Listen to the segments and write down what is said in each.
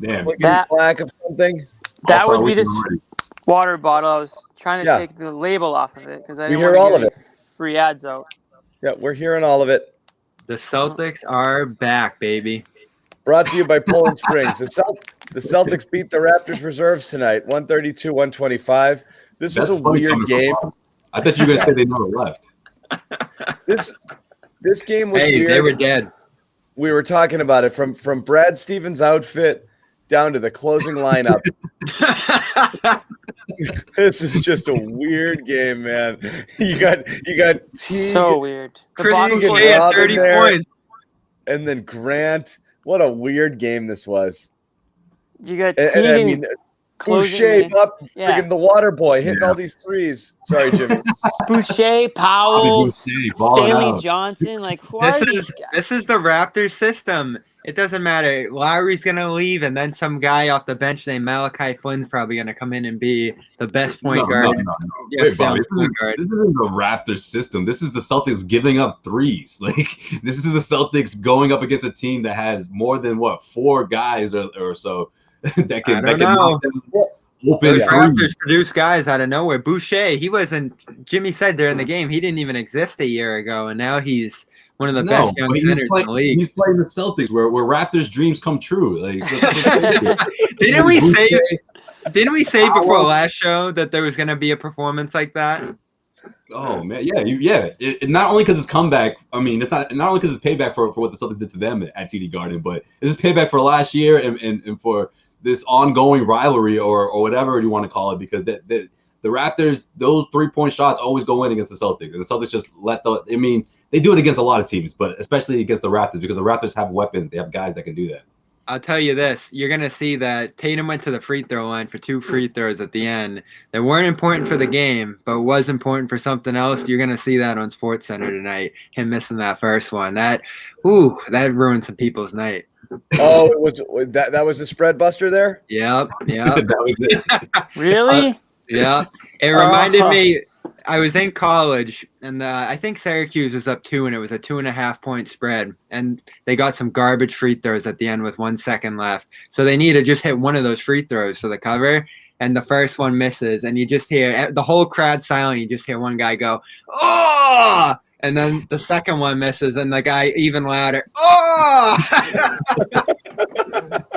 Damn. Like a black of something. That would be this water bottle. I was trying to take the label off of it because I didn't want to give any free ads out. Yeah, we're hearing all of it. The Celtics are back, baby. Brought to you by Poland Springs. The Celtics beat the Raptors reserves tonight, 132-125. This was a weird game. I thought you were going to say they never left. This game was weird. They were dead. We were talking about it from Brad Stevens' outfit down to the closing lineup. This is just a weird game, man. You got Teague, so weird. Chris Boucher at 30 points, and then Grant. What a weird game this was. You got Teague. Boucher up, freaking the water boy, hitting all these threes. Sorry, Jimmy. Boucher, Powell, Stanley Johnson. Like, who are these guys? This is the Raptors system. It doesn't matter. Lowry's going to leave, and then some guy off the bench named Malachi Flynn's probably going to come in and be the best point guard. No. Wait, Bobby, this isn't the Raptors system. This is the Celtics giving up threes. Like, this is the Celtics going up against a team that has more than, 4 guys or so that can knock them open. Those Raptors produce guys out of nowhere. Boucher, he wasn't – Jimmy said during the game he didn't even exist a year ago, and now he's – one of the best young centers in the league. He's playing the Celtics, where Raptors' dreams come true. Like, didn't we say before last show that there was going to be a performance like that? Oh man, yeah. It, not only because it's comeback. I mean, it's not only because it's payback for what the Celtics did to them at TD Garden, but this is payback for last year and for this ongoing rivalry or whatever you want to call it. Because the Raptors, those 3-point shots always go in against the Celtics, and the Celtics just let the. I mean. They do it against a lot of teams, but especially against the Raptors because the Raptors have weapons. They have guys that can do that. I'll tell you this. You're going to see that Tatum went to the free throw line for 2 free throws at the end that weren't important for the game, but was important for something else. You're going to see that on SportsCenter tonight, him missing that first one. That ruined some people's night. Oh, it was that was the spread buster there? Yep. That was it. Really? Yeah. It reminded me – I was in college, and I think Syracuse was up 2, and it was a 2.5-point spread. And they got some garbage free throws at the end with 1 second left. So they need to just hit one of those free throws for the cover. And the first one misses, and you just hear the whole crowd silent. You just hear one guy go, "Oh!" And then the second one misses, and the guy even louder, "Oh!"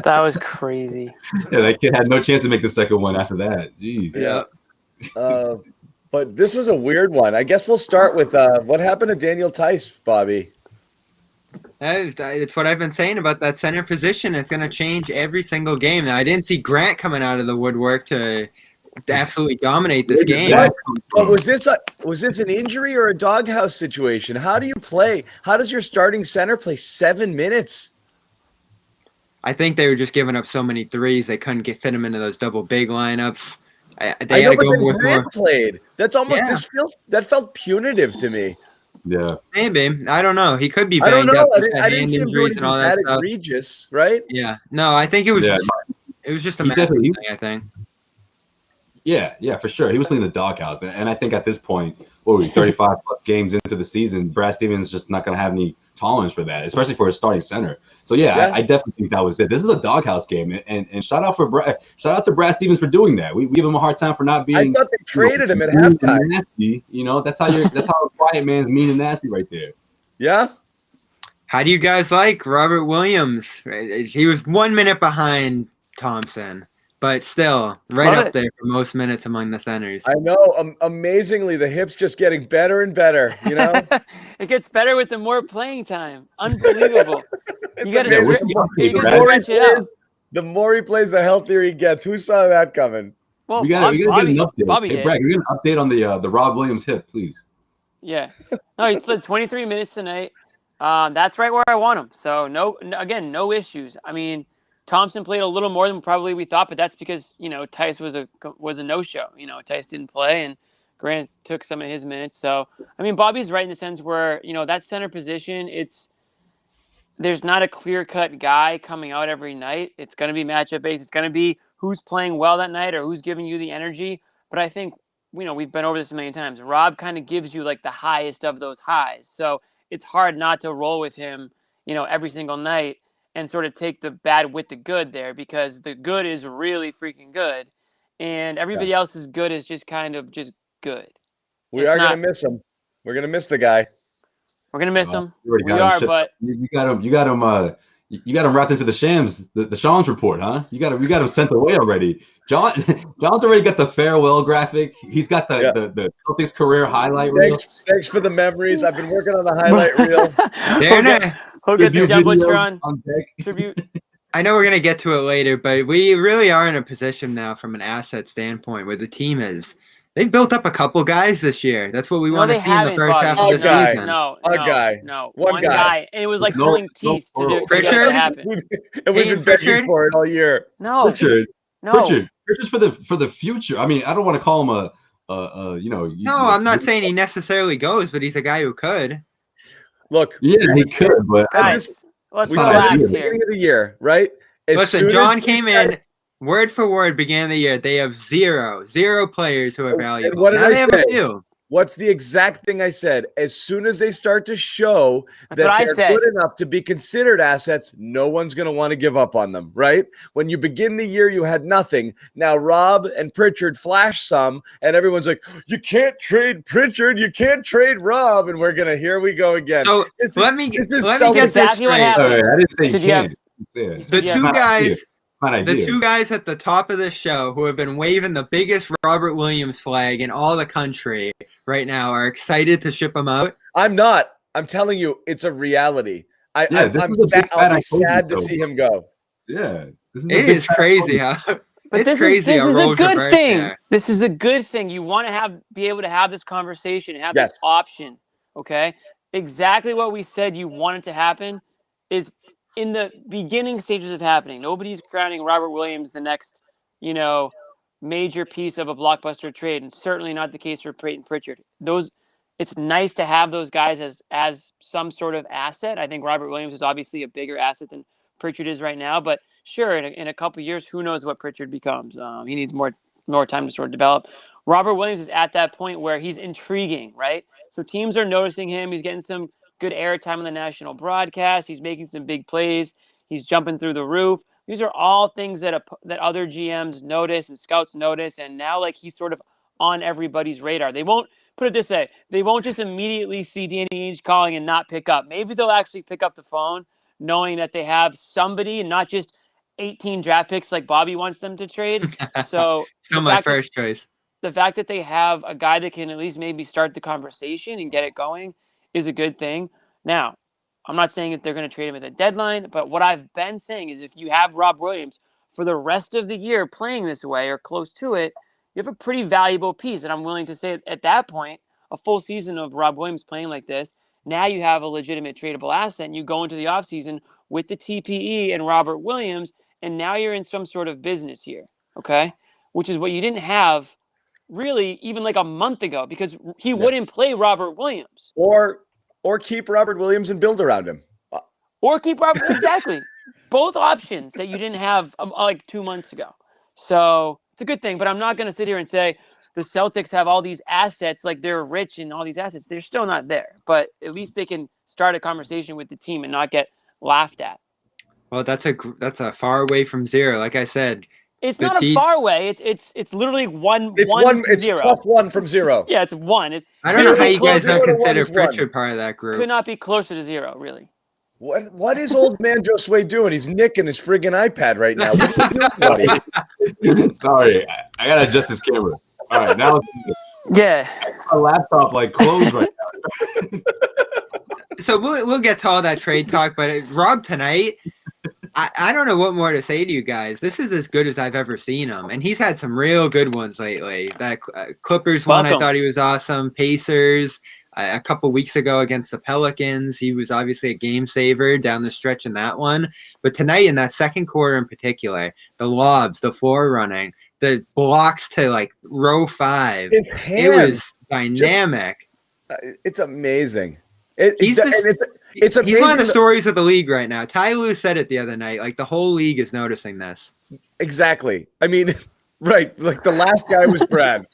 That was crazy. Yeah, that kid had no chance to make the second one after that. Jeez. Yeah. But this was a weird one. I guess we'll start with what happened to Daniel Tice, Bobby. It's what I've been saying about that center position. It's going to change every single game. Now, I didn't see Grant coming out of the woodwork to absolutely dominate this game. But was this an injury or a doghouse situation? How do you play? How does your starting center play 7 minutes? I think they were just giving up so many threes they couldn't fit them into those double big lineups. They had to go with more. Played. That's almost that felt punitive to me. Yeah, maybe. I don't know. He could be banged up with hand injuries and all that stuff. Egregious, right? Yeah. No, I think it was. It was just a mental thing. I think. Yeah, for sure. He was playing the doghouse, and I think at this point, 35 plus games into the season, Brad Stevens is just not going to have any tolerance for that, especially for a starting center. So I definitely think that was it. This is a doghouse game, and shout out to Brad Stevens for doing that. We give him a hard time for not being. I thought they traded him at halftime. Nasty, that's how a quiet man's mean and nasty right there. Yeah. How do you guys like Robert Williams? He was 1 minute behind Thompson, but still up there for most minutes among the centers. I know. Amazingly, the hip's just getting better and better. It gets better with the more playing time. Unbelievable. You got to stretch it out. The more he plays, the healthier he gets. Who saw that coming? Well, we got to get an update. Hey, Brad, you're going to update on the Rob Williams hip, please. Yeah. No, he's played 23 minutes tonight. That's right where I want him. So no issues. I mean, Thompson played a little more than probably we thought, but that's because Tice was a no-show. Tice didn't play, and Grant took some of his minutes. So I mean, Bobby's right in the sense where that center position, there's not a clear-cut guy coming out every night. It's going to be matchup based. It's going to be who's playing well that night or who's giving you the energy. But I think we've been over this a million times. Rob kind of gives you like the highest of those highs, so it's hard not to roll with him, every single night. and sort of take the bad with the good there, because the good is really freaking good, and everybody else's good is just kind of just good. We are going to miss him. We're going to miss the guy. We're going to miss him. We are, but you got him wrapped into the Shams, the Shams report, huh? You got him sent away already. John's already got the farewell graphic. He's got the Celtics career highlight reel. Thanks for the memories. I've been working on the highlight reel. He'll get the Jumbotron tribute. I know we're going to get to it later, but we really are in a position now from an asset standpoint where the team is. They've built up a couple guys this year. That's what we want to see in the first half of the season. One guy. And it was like pulling teeth to do Pritchard? to happen. And we've been begging for it all year. Pritchard's for the future. I mean, I don't want to call him I'm not saying he necessarily goes, but he's a guy who could. Look, he could, but guys, let's we relax said at the here. beginning of the year, right? Listen, John came in word for word, beginning of the year. They have zero players who are valuable. What did I say? What's the exact thing I said? As soon as they start to show that they're good enough to be considered assets, no one's going to want to give up on them, right? When you begin the year, you had nothing. Now, Rob and Pritchard flash some, and everyone's like, you can't trade Pritchard, you can't trade Rob, and we're going to, here we go again. So let me get this straight. I didn't say you can't. The two guys at the top of this show who have been waving the biggest Robert Williams flag in all the country right now are excited to ship him out. I'm not. I'm telling you, it's a reality. I'll be sad to see him go. Yeah. It is crazy, huh? But this is a good thing. There. This is a good thing. You want to be able to have this conversation, have this option, okay? Exactly what we said you wanted to happen is in the beginning stages of happening. Nobody's crowning Robert Williams the next, major piece of a blockbuster trade, and certainly not the case for Peyton Pritchard. It's nice to have those guys as some sort of asset. I think Robert Williams is obviously a bigger asset than Pritchard is right now, but sure, in a couple of years, who knows what Pritchard becomes? He needs more time to sort of develop. Robert Williams is at that point where he's intriguing, right? So teams are noticing him. He's getting some good airtime on the national broadcast. He's making some big plays. He's jumping through the roof. These are all things that other GMs notice and scouts notice, and now he's sort of on everybody's radar. They won't put it this way. They won't just immediately see Danny Ainge calling and not pick up. Maybe they'll actually pick up the phone knowing that they have somebody and not just 18 draft picks like Bobby wants them to trade. So still my first choice. The fact that they have a guy that can at least maybe start the conversation and get it going is a good thing. Now, I'm not saying that they're going to trade him at the deadline, but what I've been saying is if you have Rob Williams for the rest of the year playing this way or close to it, you have a pretty valuable piece. And I'm willing to say at that point, a full season of Rob Williams playing like this, now you have a legitimate tradable asset, and you go into the offseason with the TPE and Robert Williams, and now you're in some sort of business here, okay? Which is what you didn't have really even like a month ago, because he wouldn't play Robert Williams. Or keep Robert Williams and build around him. Or keep Robert, exactly. Both options that you didn't have like 2 months ago. So it's a good thing, but I'm not going to sit here and say the Celtics have all these assets, like they're rich in all these assets. They're still not there, but at least they can start a conversation with the team and not get laughed at. Well, that's a far away from zero. Like I said, it's not a far away. It's literally one. It's zero. Plus one from zero. Yeah, it's one. I don't know how you guys don't consider Pritchard part of that group. Could not be closer to zero, really. What is old man Josue doing? He's nicking his friggin' iPad right now. What are you doing, buddy? Sorry, I gotta adjust this camera. All right, now my laptop closed right now. So we'll get to all that trade talk, but Rob tonight. I don't know what more to say to you guys. This is as good as I've ever seen him, and he's had some real good ones lately. That Clippers one, I thought he was awesome. Pacers, a couple weeks ago against the Pelicans, he was obviously a game saver down the stretch in that one. But tonight, in that second quarter in particular, the lobs, the floor running, the blocks to row 5, it was dynamic. It's amazing. He's one of the stories of the league right now. Ty Lue said it the other night. The whole league is noticing this. Exactly. I mean, right. The last guy was Brad.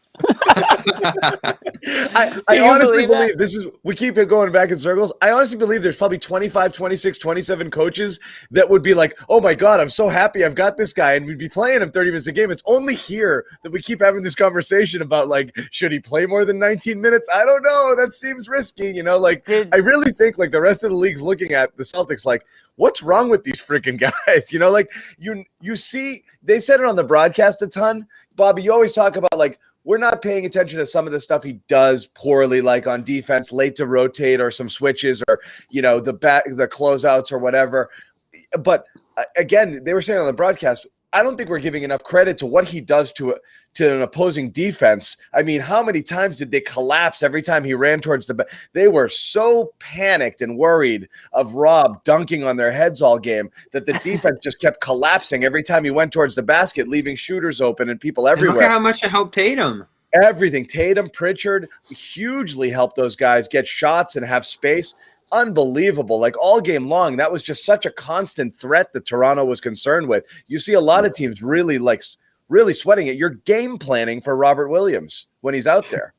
I honestly believe this is, we keep it going back in circles. I honestly believe there's probably 25, 26, 27 coaches that would be like, oh my God, I'm so happy I've got this guy, and we'd be playing him 30 minutes a game. It's only here that we keep having this conversation about, like, should he play more than 19 minutes? I don't know. That seems risky, you know, like, I really think like the rest of the league's looking at the Celtics like, what's wrong with these freaking guys? You know, like you see, they said it on the broadcast a ton. Bobby, you always talk about like, we're not paying attention to some of the stuff he does poorly, like on defense, late to rotate or some switches or, you know, the closeouts or whatever. But again, they were saying on the broadcast, I don't think we're giving enough credit to what he does to an opposing defense. I mean, how many times did they collapse every time he ran towards the They were so panicked and worried of Rob dunking on their heads all game that the defense just kept collapsing every time he went towards the basket, leaving shooters open and people everywhere. And look at how much it helped Tatum. Everything. Tatum, Pritchard hugely helped those guys get shots and have space. Unbelievable. Like all game long, that was just such a constant threat that Toronto was concerned with. You see a lot of teams really sweating it. You're game planning for Robert Williams when he's out there.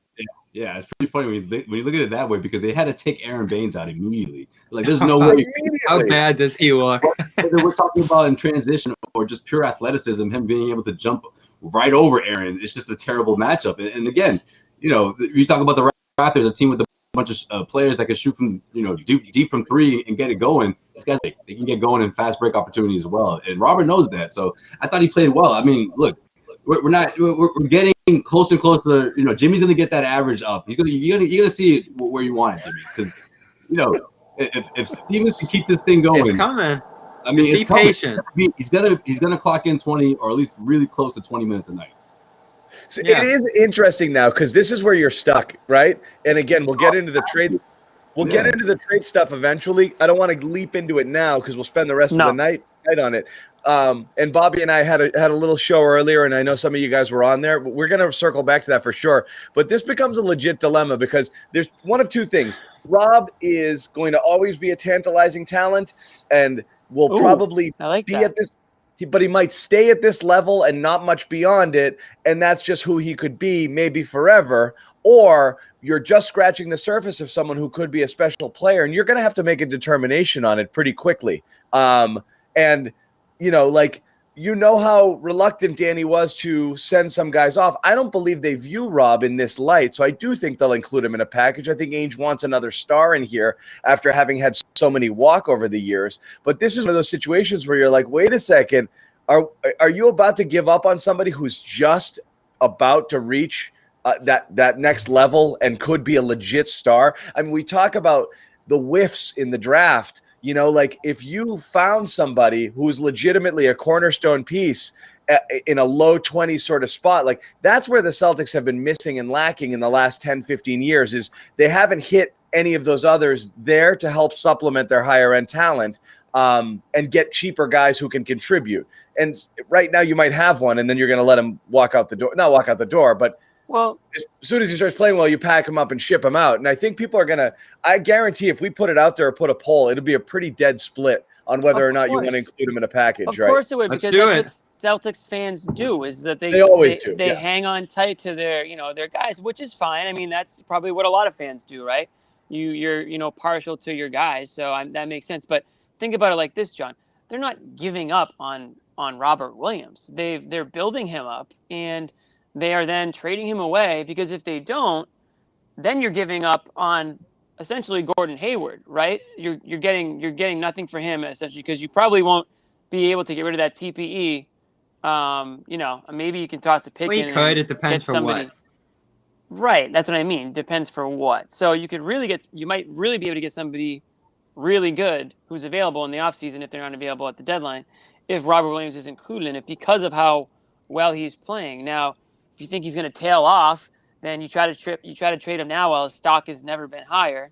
Yeah, it's pretty funny when you look at it that way, because they had to take Aaron Baines out immediately. Like, there's no way. How bad does he look? Whether we're talking about in transition or just pure athleticism, him being able to jump right over Aaron, it's just a terrible matchup. And again, you know, you talk about the Raptors, a team with a bunch of players that can shoot from, you know, deep from three and get it going. These guys, they can get going in fast break opportunities as well. And Robert knows that. So I thought he played well. I mean, look, we're getting closer and closer. You know, Jimmy's going to get that average up. You're gonna see it where you want it, Jimmy. Because, you know, if Stevens can keep this thing going, it's coming. I mean, be patient. He's gonna clock in 20 or at least really close to 20 minutes a night. So It is interesting now because this is where you're stuck, right? And again, we'll get into the trade. We'll get into the trade stuff eventually. I don't want to leap into it now because we'll spend the rest of the night on it. And Bobby and I had a little show earlier, and I know some of you guys were on there. But we're going to circle back to that for sure. But this becomes a legit dilemma because there's one of two things. Rob is going to always be a tantalizing talent and will probably be at this. But he might stay at this level and not much beyond it, and that's just who he could be, maybe forever. Or you're just scratching the surface of someone who could be a special player, and you're going to have to make a determination on it pretty quickly. And, you know, like, you know how reluctant Danny was to send some guys off. I don't believe they view Rob in this light, so I do think they'll include him in a package. I think Ainge wants another star in here after having had so many walk over the years. But this is one of those situations where you're like, wait a second, are you about to give up on somebody who's just about to reach that next level and could be a legit star? I mean, we talk about the whiffs in the draft. You know, like if you found somebody who's legitimately a cornerstone piece in a low 20s sort of spot, like that's where the Celtics have been missing and lacking in the last 10, 15 years is they haven't hit any of those others there to help supplement their higher end talent and get cheaper guys who can contribute. And right now you might have one and then you're going to let him walk out the door, not walk out the door, but well, as soon as he starts playing well, you pack him up and ship him out. And I think people are going to – I guarantee if we put it out there or put a poll, it'll be a pretty dead split on whether or not you want to include him in a package, right? Of course it would, because that's what Celtics fans do is that they always do. They hang on tight to their guys, which is fine. I mean, that's probably what a lot of fans do, right? You're partial to your guys, so that makes sense. But think about it like this, John. They're not giving up on Robert Williams. They're building him up, and – they are then trading him away because if they don't, then you're giving up on essentially Gordon Hayward, right? You're getting nothing for him essentially because you probably won't be able to get rid of that TPE. Maybe you can toss a pick in. It depends for what. Right, that's what I mean. Depends for what. So you might really be able to get somebody really good who's available in the offseason if they're not available at the deadline, if Robert Williams is included in it because of how well he's playing. Now, if you think he's going to tail off, then you try to trade him now while his stock has never been higher.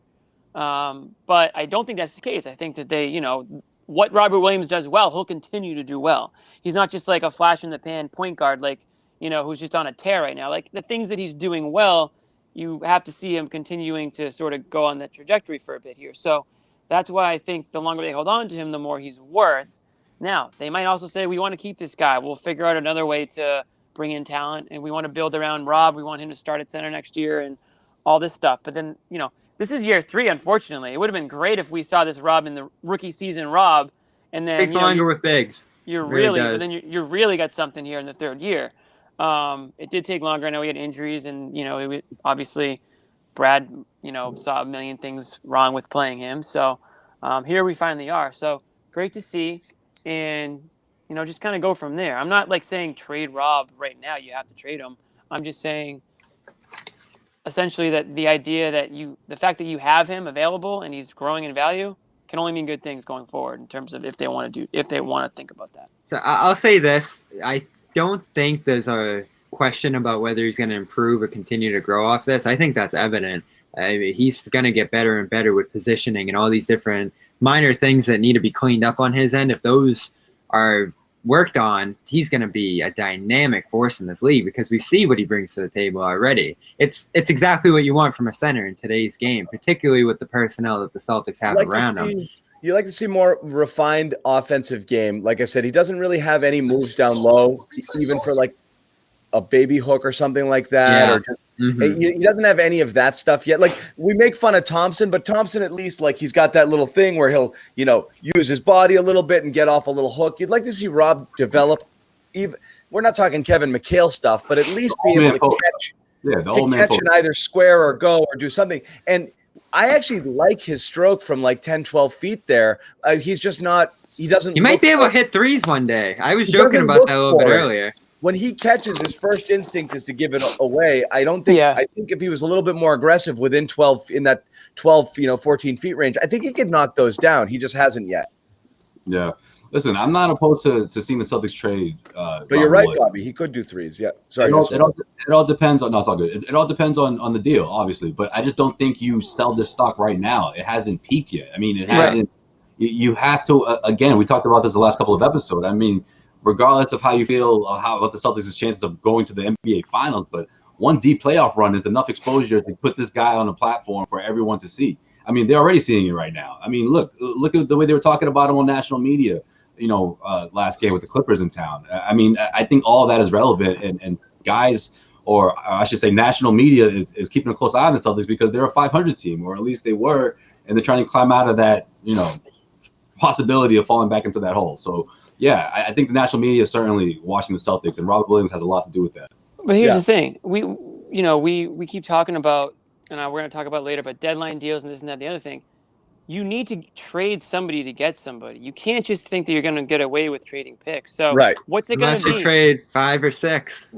But I don't think that's the case. I think that what Robert Williams does well, he'll continue to do well. He's not just like a flash in the pan point guard, like, who's just on a tear right now. Like the things that he's doing well, you have to see him continuing to sort of go on that trajectory for a bit here. So that's why I think the longer they hold on to him, the more he's worth. Now, they might also say, we want to keep this guy. We'll figure out another way to bring in talent, and we want to build around Rob. We want him to start at center next year and all this stuff. But then, this is year 3, unfortunately. It would have been great if we saw this Rob in the rookie season Rob, and then takes longer with bigs. You really got something here in the 3rd year. It did take longer. I know he had injuries, and obviously Brad, saw a million things wrong with playing him. So here we finally are. So great to see, and just kind of go from there. I'm not saying trade Rob right now. You have to trade him. I'm just saying essentially that the fact that you have him available and he's growing in value can only mean good things going forward in terms of if they want to think about that. So I'll say this. I don't think there's a question about whether he's going to improve or continue to grow off this. I think that's evident. He's going to get better and better with positioning and all these different minor things that need to be cleaned up on his end. If those are worked on, he's going to be a dynamic force in this league because we see what he brings to the table already. It's exactly what you want from a center in today's game, particularly with the personnel that the Celtics have around him. You like to see more refined offensive game. Like I said, he doesn't really have any moves down low, even for a baby hook or something like that. Yeah. Or just, he doesn't have any of that stuff yet. We make fun of Thompson, but Thompson at least he's got that little thing where he'll use his body a little bit and get off a little hook. You'd like to see Rob develop. Even we're not talking Kevin McHale stuff, but at least be able to catch and either square or go or do something. And I actually like his stroke from 10, 12 feet there. He's just not – he doesn't – He might be able to hit threes one day. I was joking about that a little bit earlier. When he catches, his first instinct is to give it away. I don't think – I think if he was a little bit more aggressive within 12 – in that 12, 14 feet range, I think he could knock those down. He just hasn't yet. Yeah. Listen, I'm not opposed to seeing the Celtics trade. But you're right, Bobby. He could do threes. Yeah. Sorry. It all depends on. No, it's all good. It all depends on the deal, obviously. But I just don't think you sell this stock right now. It hasn't peaked yet. I mean, it hasn't. You have to. Again, we talked about this the last couple of episodes. I mean, regardless of how you feel about the Celtics' chances of going to the NBA Finals, but one deep playoff run is enough exposure to put this guy on a platform for everyone to see. I mean, they're already seeing it right now. I mean, look at the way they were talking about him on national media. Last game with the Clippers in town. I mean, I think all of that is relevant, and guys, or I should say national media is keeping a close eye on the Celtics because they're a 500 team, or at least they were, and they're trying to climb out of that, possibility of falling back into that hole. So, yeah, I think the national media is certainly watching the Celtics, and Robert Williams has a lot to do with that. But here's the thing. We keep talking about, and we're going to talk about later, but deadline deals and this and that, the other thing. You need to trade somebody to get somebody. You can't just think that you're going to get away with trading picks. So what's it going to be? Unless you trade 5 or 6.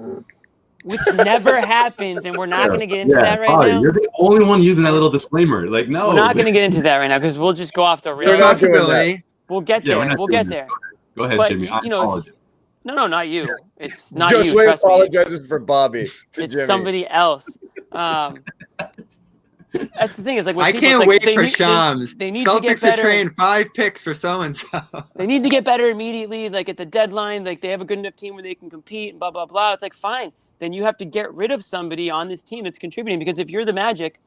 Which never happens, and we're not going to get into that right now. You're the only one using that little disclaimer. No. We're not going to get into that right now because we'll just go off the rails. We'll get there. We'll get there. Go ahead, Jimmy. I apologize. No, not you. It's not you. Josue apologizes for Bobby. It's Jimmy. Somebody else. That's the thing. Is I can't wait for Shams. They need Celtics to get better. Are trading 5 picks for so and so. They need to get better immediately. At the deadline, they have a good enough team where they can compete and blah blah blah. It's fine. Then you have to get rid of somebody on this team that's contributing because if you're the Magic,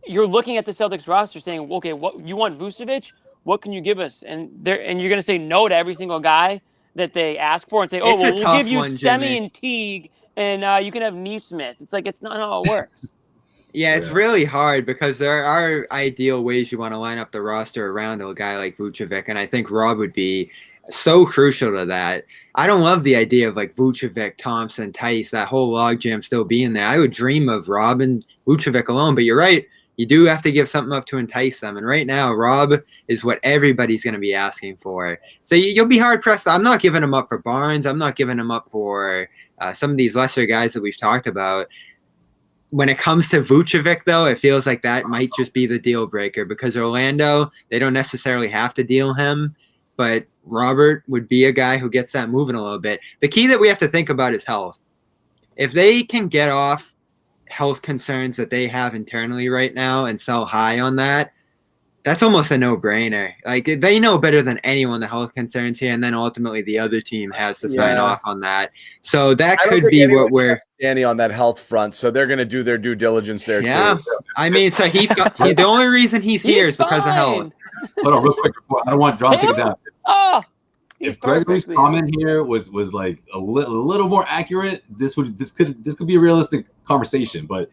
you're looking at the Celtics roster saying, okay, what you want Vucevic? What can you give us? And you're going to say no to every single guy that they ask for and say, we'll give you Semi and Teague and you can have Neesmith. It's not how it works. Yeah, it's really hard because there are ideal ways you want to line up the roster around a guy like Vucevic, and I think Rob would be so crucial to that. I don't love the idea of Vucevic, Thompson, Tice, that whole logjam still being there. I would dream of Rob and Vucevic alone, but you're right. You do have to give something up to entice them, and right now, Rob is what everybody's going to be asking for. So you'll be hard-pressed. I'm not giving him up for Barnes. I'm not giving him up for some of these lesser guys that we've talked about. When it comes to Vucevic, though, it feels like that might just be the deal breaker because Orlando, they don't necessarily have to deal him, but Robert would be a guy who gets that moving a little bit. The key that we have to think about is health. If they can get off health concerns that they have internally right now and sell high on that, that's almost a no-brainer. They know better than anyone the health concerns here, and then ultimately the other team has to sign off on that. So that could be what we're Danny on that health front. So they're going to do their due diligence there too. I mean, so the only reason he's here is because of health. Hold on, real quick. I don't want John to take it down. if Gregory's comment here was like a little more accurate, this could be a realistic conversation. But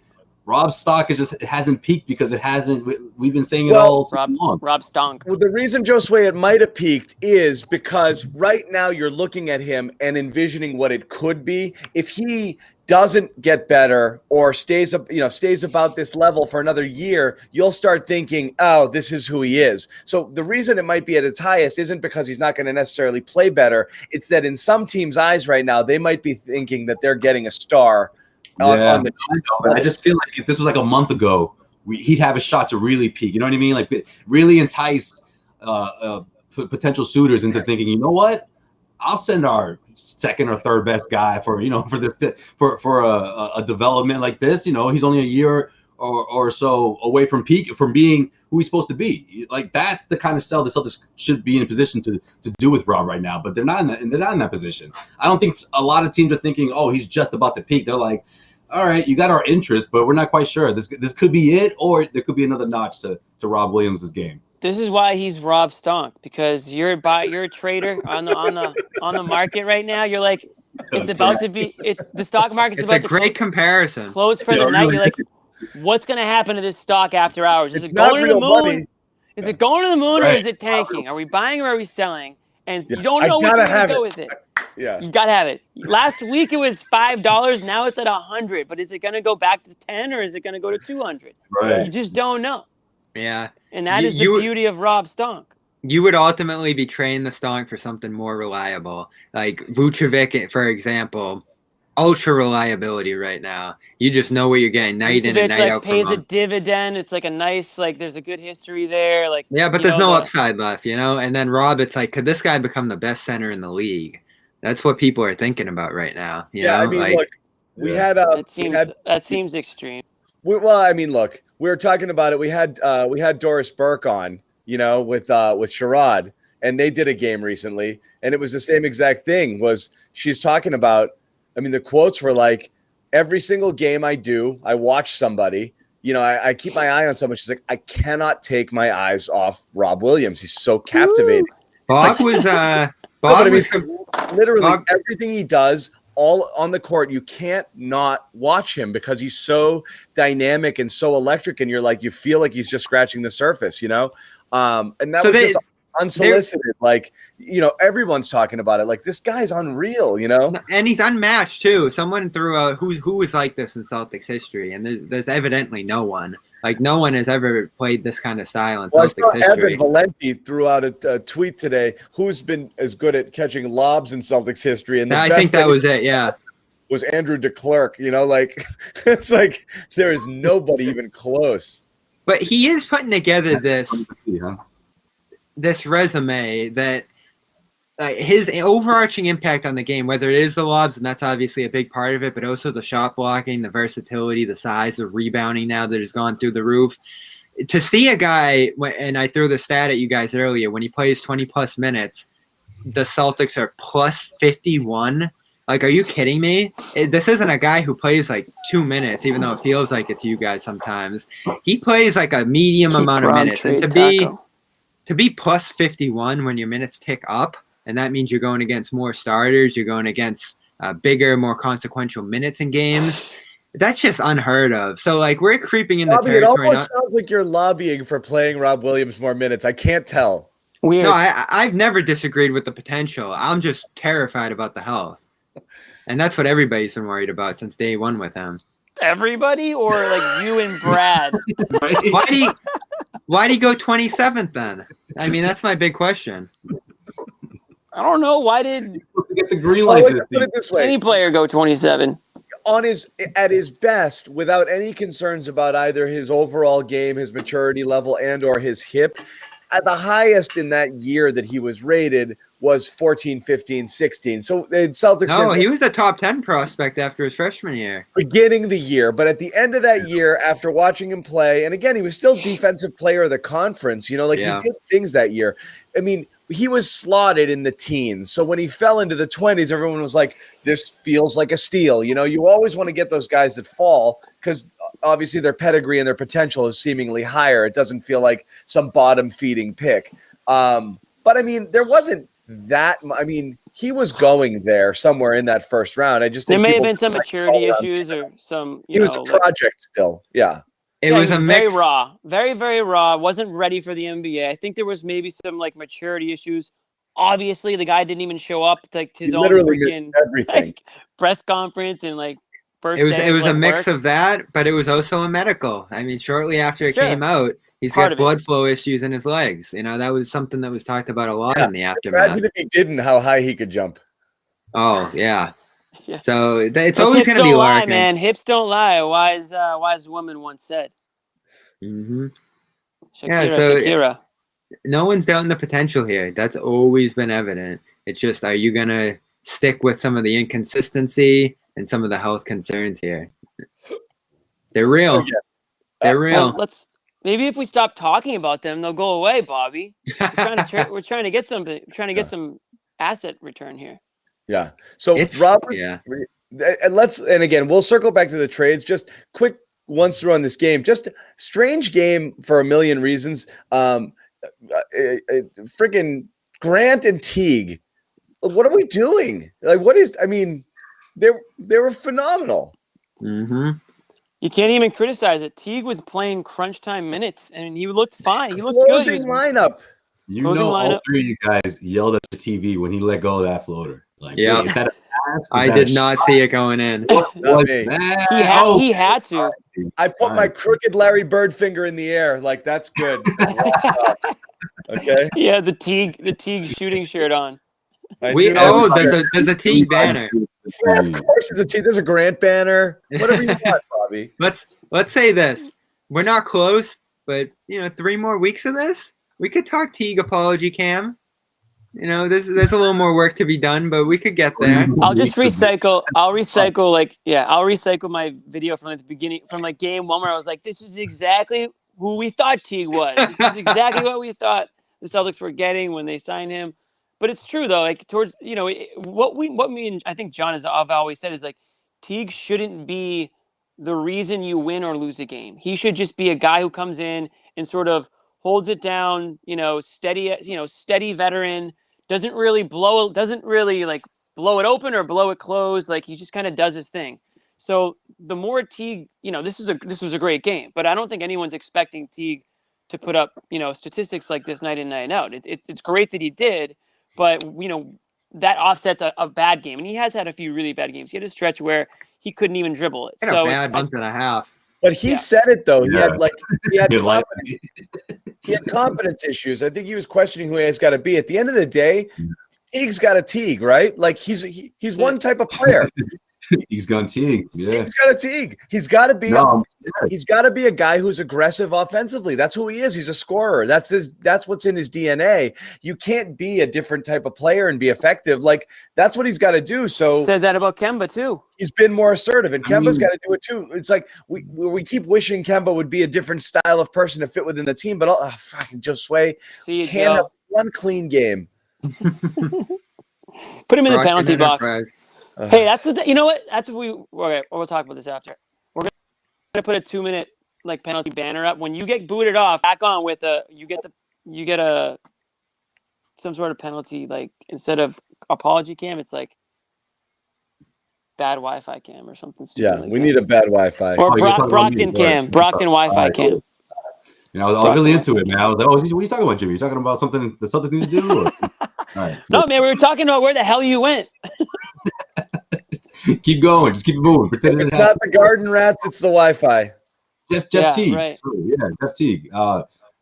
Rob's stock hasn't peaked because it hasn't. We've been saying it all long. Rob stunk. Well, the reason, Josue, it might have peaked is because right now you're looking at him and envisioning what it could be if he doesn't get better or stays about this level for another year. You'll start thinking, oh, this is who he is. So the reason it might be at its highest isn't because he's not going to necessarily play better. It's that in some teams' eyes right now, they might be thinking that they're getting a star. I just feel like if this was like a month ago, he'd have a shot to really peak. You know what I mean? Like really entice potential suitors into thinking, you know what? I'll send our second or third best guy for a development like this. You know, he's only a year or so away from being who he's supposed to be. Like that's the kind of sell the Celtics should be in a position to do with Rob right now, but they're not in that position. I don't think a lot of teams are thinking, oh, he's just about to peak. They're like, all right, you got our interest, but we're not quite sure. This could be it, or there could be another notch to Rob Williams' game. This is why he's Rob Stonk, because you're a trader on the market right now. You're like, it's about to be the stock market's about to great comparison. Close for the night. You're like, what's going to happen to this stock after hours? Is it going to the moon? Money. Is it going to the moon, or is it tanking? Are we buying or are we selling? And you don't know which way to go with it. Yeah, you gotta have it. Last week it was $5. Now it's at $100. But is it going to go back to 10 or is it going to go to 200? Right. You just don't know. Yeah. And that is the beauty of Rob Stonk. You would ultimately be trading the Stonk for something more reliable. Like Vucevic, for example, ultra reliability right now. You just know what you're getting night in and night out. Pays a dividend. It's like a nice, there's a good history there. But there's no upside left, And then Rob, it's like, could this guy become the best center in the league? That's what people are thinking about right now. You know? I mean, look, we had that seems extreme. We were talking about it. We had Doris Burke on, with Sherrod, and they did a game recently, and it was the same exact thing. She's talking about? I mean, the quotes were like, every single game I do, I watch somebody. I keep my eye on someone. She's like, I cannot take my eyes off Rob Williams. He's so captivating. Bob was literally everything he does. All on the court, you can't not watch him because he's so dynamic and so electric, and you feel like he's just scratching the surface, And that was just unsolicited. Everyone's talking about it. Like, this guy's unreal, And he's unmatched too. Someone threw out who was like this in Celtics history, and there's evidently no one. Like, no one has ever played this kind of style in Celtics history. Evan Valenti threw out a tweet today. Who's been as good at catching lobs in Celtics history? And I think that was it. Yeah, was Andrew DeClercq. It's like there is nobody even close. But he is putting together this resume that his overarching impact on the game, whether it is the lobs, and that's obviously a big part of it, but also the shot blocking, the versatility, the size, the rebounding now that has gone through the roof. To see a guy, and I threw the stat at you guys earlier, when he plays 20-plus minutes, the Celtics are plus 51. Like, are you kidding me? This isn't a guy who plays 2 minutes, even though it feels like it to you guys sometimes. He plays a medium amount of minutes. And to be plus 51 when your minutes tick up, and that means you're going against more starters, you're going against bigger, more consequential minutes in games. That's just unheard of. So, we're creeping in the territory. It almost sounds like you're lobbying for playing Rob Williams more minutes. I can't tell. Weird. No, I've never disagreed with the potential. I'm just terrified about the health. And that's what everybody's been worried about since day one with him. Everybody, or you and Brad? Why'd he go 27th then? I mean, that's my big question. I don't know. Why did get the green light? Put it this way: any player go 27 at his best, without any concerns about either his overall game, his maturity level, and/or his hip. At the highest in that year that he was rated was 14, 15, 16. So the Celtics. No, he was a top 10 prospect after his freshman year. Beginning the year, but at the end of that year, after watching him play, and again, he was still defensive player of the conference. He did things that year. I mean, he was slotted in the teens. So when he fell into the 20s, everyone was like, this feels like a steal. You always want to get those guys that fall because obviously their pedigree and their potential is seemingly higher. It doesn't feel like some bottom feeding pick. But I mean, there wasn't he was going there somewhere in that first round. I just think there may have been some maturity issues or some. He was a project still. Yeah. It was a mix. Very raw, very, very raw. Wasn't ready for the NBA. I think there was maybe some like maturity issues. Obviously, the guy didn't even show up to like his own freaking everything press conference and like first. It was a mix of that, but it was also a medical. I mean, shortly after it came out, he's got blood flow issues in his legs. You know, that was something that was talked about a lot in the aftermath. Imagine if he didn't, how high he could jump. Oh yeah. Yeah. So it's always going to be lie, man. Hips don't lie. Wise woman once said. Mm-hmm. Shakira. No one's doubting the potential here. That's always been evident. It's just, are you going to stick with some of the inconsistency and some of the health concerns here? They're real. They're real. Maybe if we stop talking about them, they'll go away, Bobby. We're trying to get some asset return here. Yeah. So Robert, and again, we'll circle back to the trades. Just quick once through on this game. Just strange game for a million reasons. Freaking Grant and Teague. What are we doing? Like, they were phenomenal. Mm-hmm. You can't even criticize it. Teague was playing crunch time minutes, and he looked fine. He looked good. Closing lineup. All three of you guys yelled at the TV when he let go of that floater. Like, yeah, is that a pass? I did not see it going in. He had to. I put my crooked Larry Bird finger in the air. Like, that's good. Okay. Yeah, the Teague shooting shirt on. There's a Teague banner. Yeah, of course, there's a Teague. There's a Grant banner. Whatever you want, Bobby. Let's say this. We're not close, but 3 more weeks of this, we could talk Teague apology cam. There's a little more work to be done, but we could get there. I'll recycle my video from the beginning, from like game 1, where I was like, this is exactly who we thought Teague was. This is exactly what we thought the Celtics were getting when they signed him. But it's true though, like towards, what me and I think John have always said is like, Teague shouldn't be the reason you win or lose a game. He should just be a guy who comes in and sort of holds it down, steady veteran, doesn't really blow it open or blow it closed. Like, he just kind of does his thing. So the more Teague, this was a great game, but I don't think anyone's expecting Teague to put up, statistics like this night in, night out. It's great that he did, but that offsets a bad game. And he has had a few really bad games. He had a stretch where he couldn't even dribble it. So a bad month and a half. But he said it though. He had confidence. He had confidence issues. I think he was questioning who he's got to be. At the end of the day, Teague's got a Teague, right? Like, he's one type of player. He's gone Teague. Yeah. He's got a Teague. He's got to be. He's got to be a guy who's aggressive offensively. That's who he is. He's a scorer. That's what's in his DNA. You can't be a different type of player and be effective. Like, that's what he's got to do. So said that about Kemba too. He's been more assertive, and Kemba's got to do it too. It's like we keep wishing Kemba would be a different style of person to fit within the team, but fucking Josue can't have one clean game. Put him in the penalty box. Hey, that's what you know what? That's what we'll talk about this after. We're gonna put a 2-minute like penalty banner up. When you get booted off, back on with you get some sort of penalty, like instead of apology cam, it's like bad Wi-Fi cam or something stupid. Yeah, we need a bad Wi-Fi. Or Brockton cam, Brockton Wi-Fi cam. I was really into it, man. I was like, what are you talking about, Jimmy? You talking about something the Celtics need to do? Or? All right. No, man, we were talking about where the hell you went. Keep going. Just keep it moving. Pretend it's not the Garden Rats. It's the Wi-Fi. Jeff Teague. Right. So, Jeff Teague.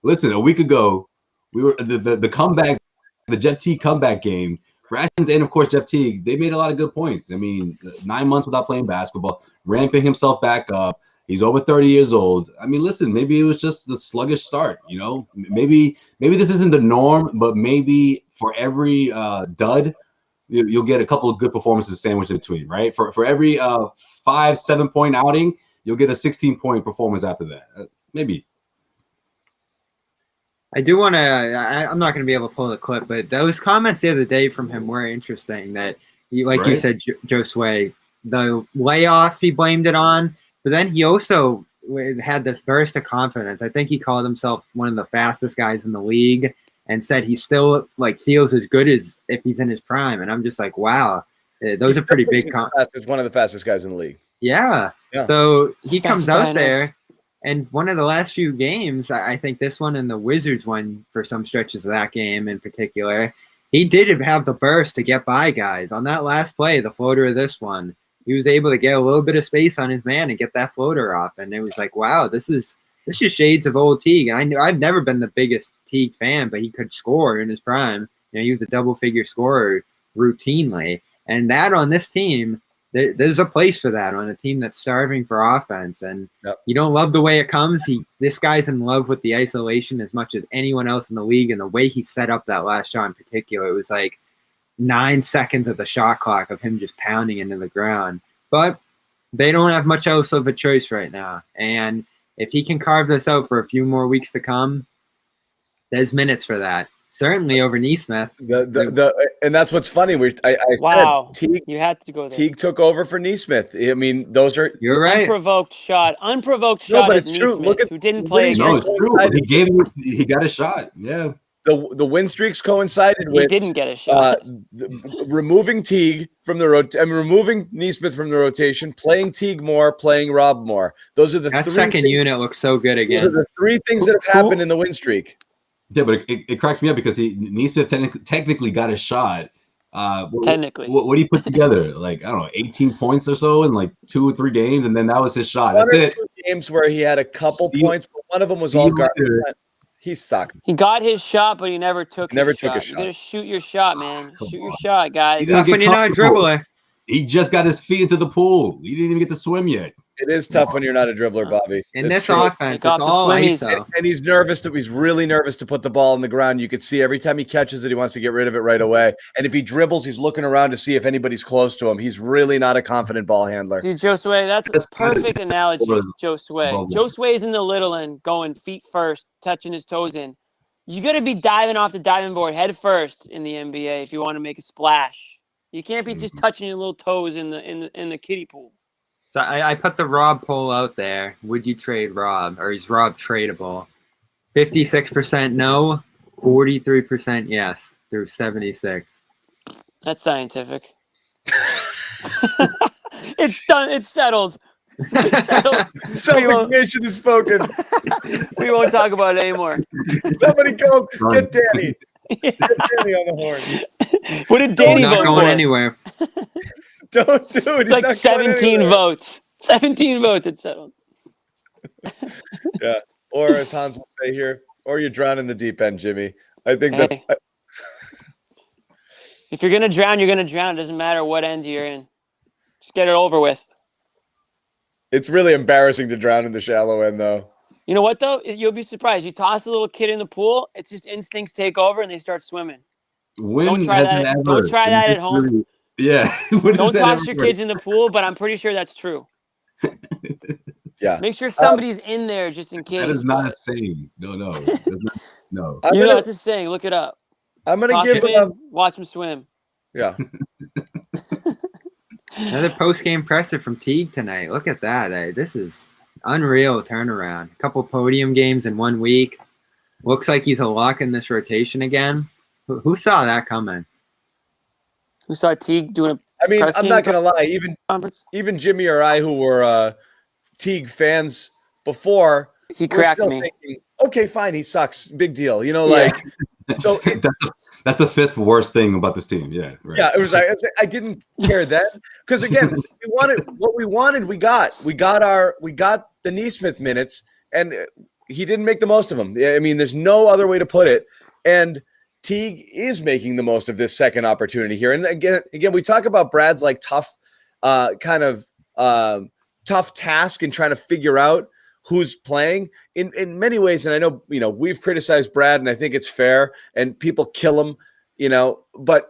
Listen, a week ago, we were the comeback, the Jeff Teague comeback game. Raskins and, of course, Jeff Teague, they made a lot of good points. I mean, 9 months without playing basketball, ramping himself back up. He's over 30 years old. I mean, listen, maybe it was just the sluggish start, Maybe this isn't the norm, but maybe for every dud, you'll get a couple of good performances sandwiched in between, right? For every 5-7 point outing, you'll get a 16-point performance after that. Maybe. I do want to. I'm not going to be able to pull the clip, but those comments the other day from him were interesting. That you said, Josue, the layoff he blamed it on, but then he also had this burst of confidence. I think he called himself one of the fastest guys in the league, and said he still like feels as good as if he's in his prime. And I'm just like, wow, those are pretty big. He's one of the fastest guys in the league. Yeah. So he comes out there, and one of the last few games, I think this one and the Wizards one for some stretches of that game in particular, he did have the burst to get by guys. On that last play, the floater of this one, he was able to get a little bit of space on his man and get that floater off. And it was like, wow, this is shades of old Teague. And I've never been the biggest Teague fan, but he could score in his prime. He was a double-figure scorer routinely. And that on this team, there's a place for that on a team that's starving for offense. And you don't love the way it comes. This guy's in love with the isolation as much as anyone else in the league. And the way he set up that last shot in particular, it was like 9 seconds of the shot clock of him just pounding into the ground. But they don't have much else of a choice right now. And if he can carve this out for a few more weeks to come, there's minutes for that. Certainly over Nesmith. And that's what's funny. I wow, said Teague, you had to go there. Teague took over for Nesmith. I mean, those are you're right. Unprovoked shot. No, but it's true. Look at who didn't play. No, it's true. He got a shot. Yeah. The win streaks coincided with. He didn't get a shot. Removing Teague from the removing Nesmith from the rotation, playing Teague more, playing Rob more. Those are the that second unit looks so good again. Those are the three things that have happened in the win streak. Yeah, but it cracks me up because Nesmith technically got a shot. Technically, what do you put together? Like, I don't know, 18 points or so in like 2 or 3 games, and then that was his shot. That's it. 2 games where he had a couple points, but one of them was all garbage. He sucked. He got his shot, but he never took. A shot. You gotta shoot your shot, man. Shoot your shot, guys. Tough when you're not a dribbler. He just got his feet into the pool. He didn't even get to swim yet. It is tough when you're not a dribbler, Bobby. In this offense, it's all ISO. And he's nervous. He's really nervous to put the ball on the ground. You could see every time he catches it, he wants to get rid of it right away. And if he dribbles, he's looking around to see if anybody's close to him. He's really not a confident ball handler. See, Josue, that's a perfect analogy, Josue. Josue's in the little end, going feet first, touching his toes in. You got to be diving off the diving board head first in the NBA if you want to make a splash. You can't be just touching your little toes in the kiddie pool. So I put the Rob poll out there. Would you trade Rob, or is Rob tradable? 56% no, 43% yes through 76. That's scientific. It's done. It's settled. Celtics Nation has spoken. We won't talk about it anymore. Somebody go get Danny. Get Danny on the horn. What did Danny vote for? Not going anywhere. Don't do it. It's like 17 votes. 17 votes. It's settled. Yeah. Or as Hans will say here, or you drown in the deep end, Jimmy. I think that's. If you're gonna drown, you're gonna drown. It doesn't matter what end you're in. Just get it over with. It's really embarrassing to drown in the shallow end, though. You know what, though? You'll be surprised. You toss a little kid in the pool, it's just instincts take over and they start swimming. Don't try that at home. Yeah. Don't toss your kids in the pool, but I'm pretty sure that's true. Yeah. Make sure somebody's in there just in case. That is not a saying. No. No. It's a saying. Look it up. I'm going to give watch him swim. Yeah. Another post-game presser from Teague tonight. Look at that. This is unreal turnaround. A couple podium games in 1 week. Looks like he's a lock in this rotation again. Who saw that coming? Who saw Teague doing a I'm not going to lie. Even Jimmy or I, who were Teague fans before, he cracked me. Thinking, okay, fine, he sucks. Big deal. So that's the 5th worst thing about this team. Yeah. Right. Yeah, it was. I didn't care then because again, we wanted what we wanted. We got the Nesmith minutes, and he didn't make the most of them. I mean, there's no other way to put it. And Teague is making the most of this second opportunity here. And again, we talk about Brad's like tough, tough task in trying to figure out who's playing in many ways. And I know, we've criticized Brad and I think it's fair and people kill him, but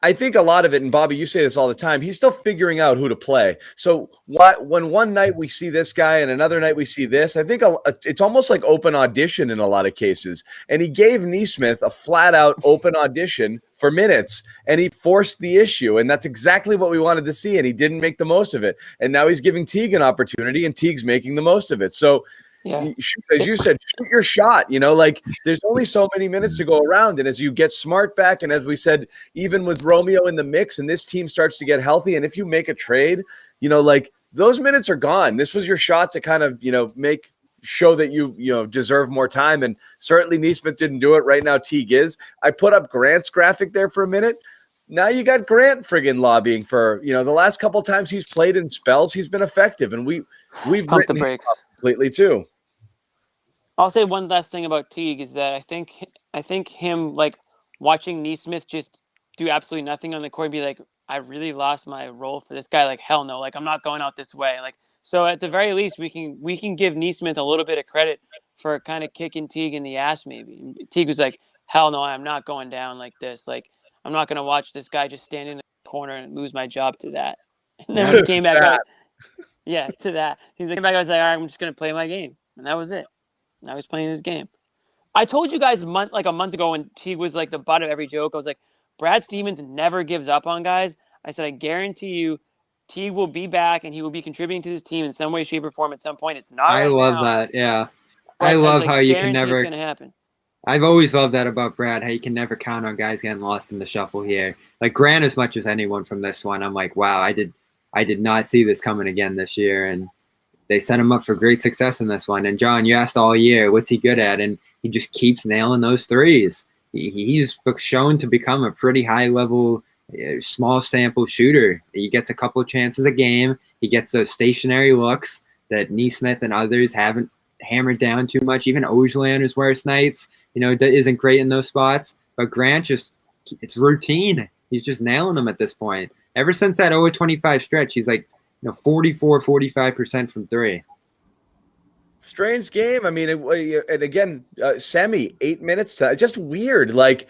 I think a lot of it, and Bobby, you say this all the time, he's still figuring out who to play. So when one night we see this guy and another night we see this, I think it's almost like open audition in a lot of cases. And he gave Nesmith a flat out open audition for minutes and he forced the issue. And that's exactly what we wanted to see. And he didn't make the most of it. And now he's giving Teague an opportunity and Teague's making the most of it. So as you said, shoot your shot. Like there's only so many minutes to go around. And as you get Smart back, and as we said, even with Romeo in the mix and this team starts to get healthy, and if you make a trade, like those minutes are gone. This was your shot to kind of, show that you deserve more time. And certainly Neesmith didn't do it. Right now, Teague is. I put up Grant's graphic there for a minute. Now you got Grant friggin' lobbying for, the last couple times he's played in spells, he's been effective. And we've pumped the brakes completely too. I'll say one last thing about Teague is that I think him like watching Neesmith just do absolutely nothing on the court and be like, I really lost my role for this guy. Like, hell no, like I'm not going out this way. Like, so at the very least, we can give Neesmith a little bit of credit for kind of kicking Teague in the ass. Maybe Teague was like, hell no, I'm not going down like this. Like, I'm not going to watch this guy just stand in the corner and lose my job to that. And then when he came back, to that. He's like, I was like, all right, I'm just going to play my game. And that was it. Now he's playing his game. I told you guys a month ago when Teague was like the butt of every joke, I was like, Brad Stevens never gives up on guys. I said, I guarantee you, Teague will be back and he will be contributing to this team in some way, shape, or form at some point. It's not. I love that. Yeah. I love how you can never. It's going to happen. I've always loved that about Brad, how you can never count on guys getting lost in the shuffle here. Like Grant, as much as anyone from this one, I'm like, wow, I did not see this coming again this year. And they set him up for great success in this one. And John, you asked all year, what's he good at? And he just keeps nailing those threes. He's shown to become a pretty high-level, small sample shooter. He gets a couple of chances a game. He gets those stationary looks that Neesmith and others haven't hammered down too much. Even Ojeley on his worst nights, isn't great in those spots. But Grant it's routine. He's just nailing them at this point. Ever since that 0-25 stretch, he's like, 44, 45% from three. Strange game. I mean, and again, Semi 8 minutes. Just weird. Like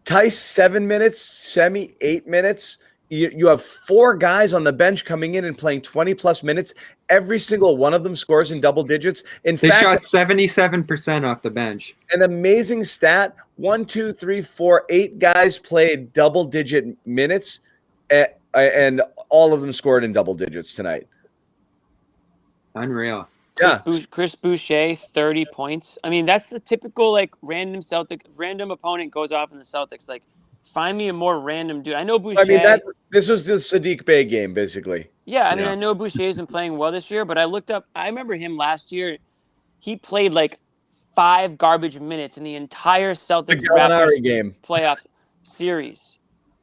Tice 7 minutes, Semi 8 minutes. You have 4 guys on the bench coming in and playing 20+ minutes. Every single one of them scores in double digits. In fact, they shot 77% off the bench. An amazing stat. 1, 2, 3, 4, 8 guys played double-digit minutes, and all of them scored in double digits tonight. Unreal. Yeah. Chris Boucher, 30 points. I mean, that's the typical random opponent goes off in the Celtics. Like, find me a more random dude. I know Boucher. I mean, this was the Sadiq Bey game, basically. Yeah, I mean, I know Boucher's been playing well this year, but I looked up. I remember him last year. He played 5 garbage minutes in the entire Celtics Raptors game playoff series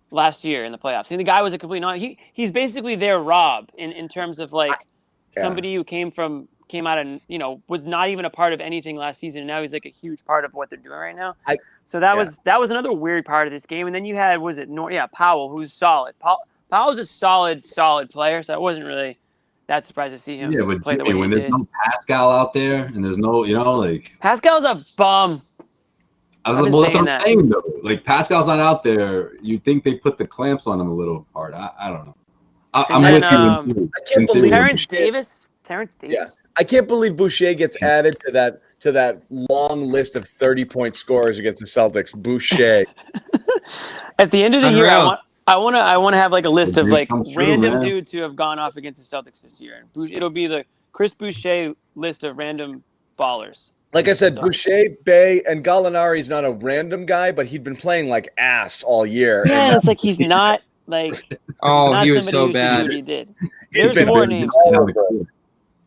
last year in the playoffs. And the guy was a complete he's basically their Rob in terms of somebody who came out and was not even a part of anything last season, and now he's a huge part of what they're doing right now. So that was another weird part of this game. And then you had Powell, who's solid. Powell's a solid player, so I wasn't really that surprised to see him play the way he did. When there's no Pascal out there and there's no Pascal's a bum. That's what I'm saying though. Pascal's not out there. You think they put the clamps on him a little hard? I don't know. I'm with you. I can't believe Terrence Davis. Yeah. I can't believe Boucher gets added to that long list of 30-point scorers against the Celtics. Boucher. At the end of the year, I want to have a list of random dudes who have gone off against the Celtics this year. It'll be the Chris Boucher list of random ballers. Like I said, Boucher, Bey, and Gallinari's not a random guy, but he'd been playing ass all year. Yeah, it's he's not oh, he was so bad. He did. There's more names too.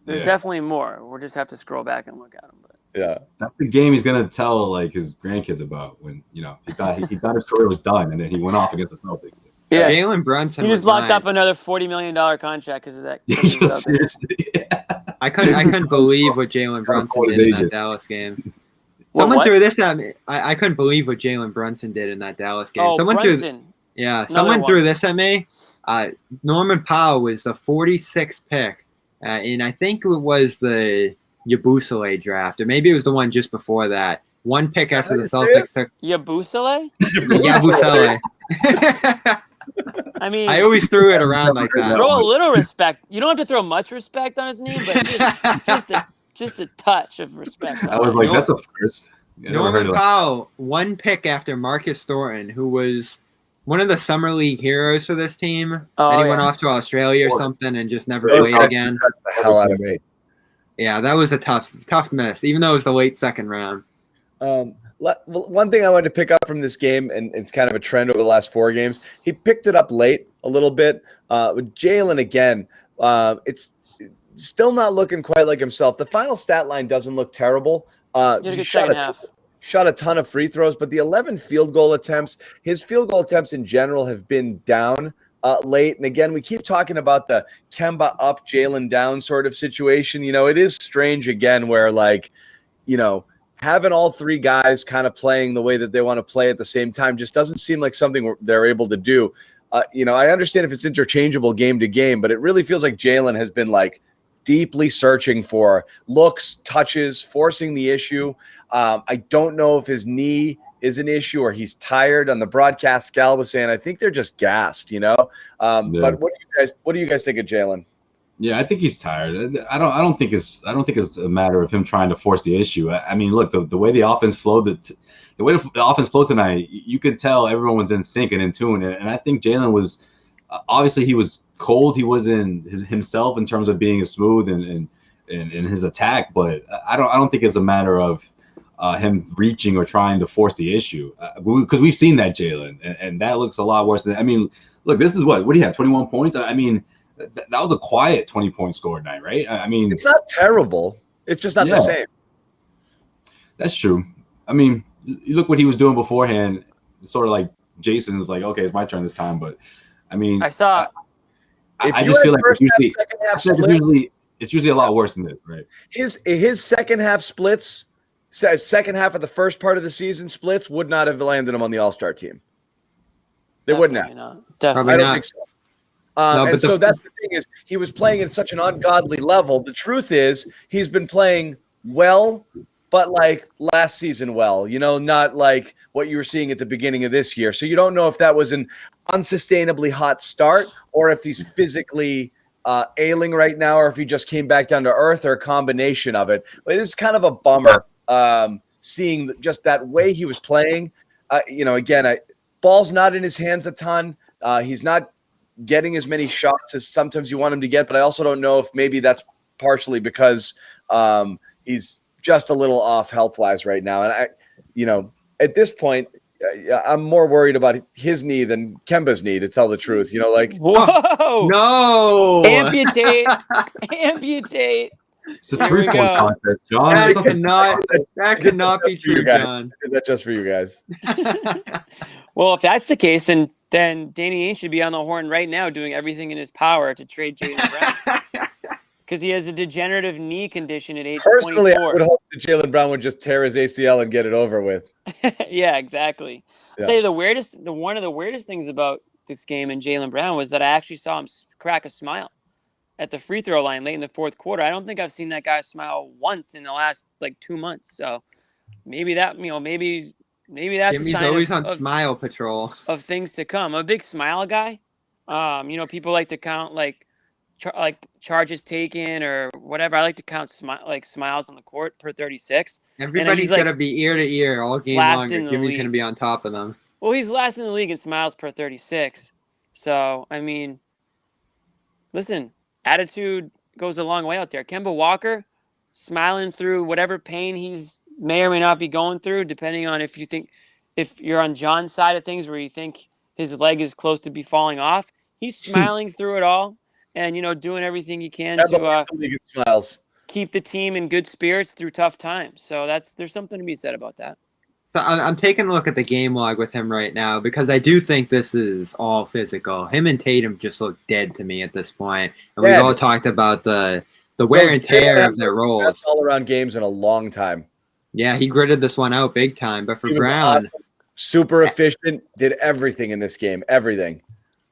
There's definitely more. We'll just have to scroll back and look at them. But yeah, that's the game he's gonna tell his grandkids about when he thought his career was done, and then he went off against the Celtics. Yeah, Jalen Brunson. He just locked up another $40 million contract because of that. Seriously. I couldn't believe what Jalen Brunson did in that Dallas game. Someone threw this at me. I couldn't believe what Jalen Brunson did in that Dallas game. Someone threw this at me. Norman Powell was the 46th pick, and I think it was the Yabusele draft, or maybe it was the one just before that. One pick after the Celtics took Yabusele. Yabusele. I mean, I always threw it around like that. Throw a little respect. You don't have to throw much respect on his name, but just a touch of respect. I was that's a first. Norman Powell, one pick after Marcus Thornton, who was one of the summer league heroes for this team. Then he went off to Australia or something and just never played again. The hell out of me. Yeah, that was a tough miss, even though it was the late second round. One thing I wanted to pick up from this game, and it's kind of a trend over the last 4 games, he picked it up late a little bit. With Jalen, again, it's still not looking quite like himself. The final stat line doesn't look terrible. He shot a ton of free throws, but the 11 field goal attempts, his field goal attempts in general have been down late. And again, we keep talking about the Kemba up, Jalen down sort of situation. It is strange again where having all 3 guys kind of playing the way that they want to play at the same time just doesn't seem like something they're able to do. I understand if it's interchangeable game to game, but it really feels like Jalen has been deeply searching for looks, touches, forcing the issue. I don't know if his knee is an issue or he's tired. On the broadcast, Scal was saying, I think they're just gassed, Yeah. But what do you guys think of Jalen? Yeah, I think he's tired. I don't think it's a matter of him trying to force the issue. I mean, look, the way the offense flowed, the way the offense flowed tonight, you could tell everyone was in sync and in tune. And I think Jalen was obviously he was cold. He wasn't himself in terms of being smooth and in his attack. But I don't think it's a matter of him reaching or trying to force the issue, because we've seen that Jalen, and that looks a lot worse than. I mean, look, this is what do you have? 21 points. I mean, that was a quiet 20-point score night, right? I mean, it's not terrible. It's just not the same. That's true. I mean, you look what he was doing beforehand. It's sort of like Jason's like, okay, it's my turn this time. But I mean, I saw. I just feel like it's usually a lot worse than this, right? His second half splits, second half of the first part of the season splits would not have landed him on the All-Star team. They wouldn't have. Definitely I don't think so. So that's the thing is he was playing at such an ungodly level. The truth is he's been playing well, but last season well, not like what you were seeing at the beginning of this year. So you don't know if that was an unsustainably hot start or if he's physically ailing right now or if he just came back down to earth or a combination of it. But it is kind of a bummer seeing just that way he was playing. Again, ball's not in his hands a ton. He's not getting as many shots as sometimes you want him to get, but I also don't know if maybe that's partially because he's just a little off health-wise right now. And at this point, I'm more worried about his knee than Kemba's knee, to tell the truth. Whoa, no, amputate. It's a 3-point contest, John. That cannot be true, John. I did that just for you guys. Well, if that's the case, then Danny Ainge should be on the horn right now doing everything in his power to trade Jalen Brown. Because he has a degenerative knee condition at age 24. Personally, I would hope that Jalen Brown would just tear his ACL and get it over with. Yeah, exactly. I'll tell you one of the weirdest things about this game and Jalen Brown was that I actually saw him crack a smile at the free throw line late in the fourth quarter. I don't think I've seen that guy smile once in the last 2 months. So maybe that, maybe that's Jimmy's a sign always of, on smile patrol of things to come. I'm a big smile guy. People like to count charges taken or whatever. I like to count smiles on the court per 36. Everybody's gonna be ear to ear all game long. Jimmy's gonna be on top of them. Well, he's last in the league in smiles per 36. So I mean, listen, attitude goes a long way out there. Kemba Walker smiling through whatever pain he's may or may not be going through, depending on if you're on John's side of things where you think his leg is close to be falling off. He's smiling through it all and, doing everything he can to keep the team in good spirits through tough times. So there's something to be said about that. So I'm taking a look at the game log with him right now because I do think this is all physical. Him and Tatum just look dead to me at this point. And we've all talked about the wear and tear of their roles. Best all-around games in a long time. Yeah, he gritted this one out big time. But for Brown, super efficient, did everything in this game, everything.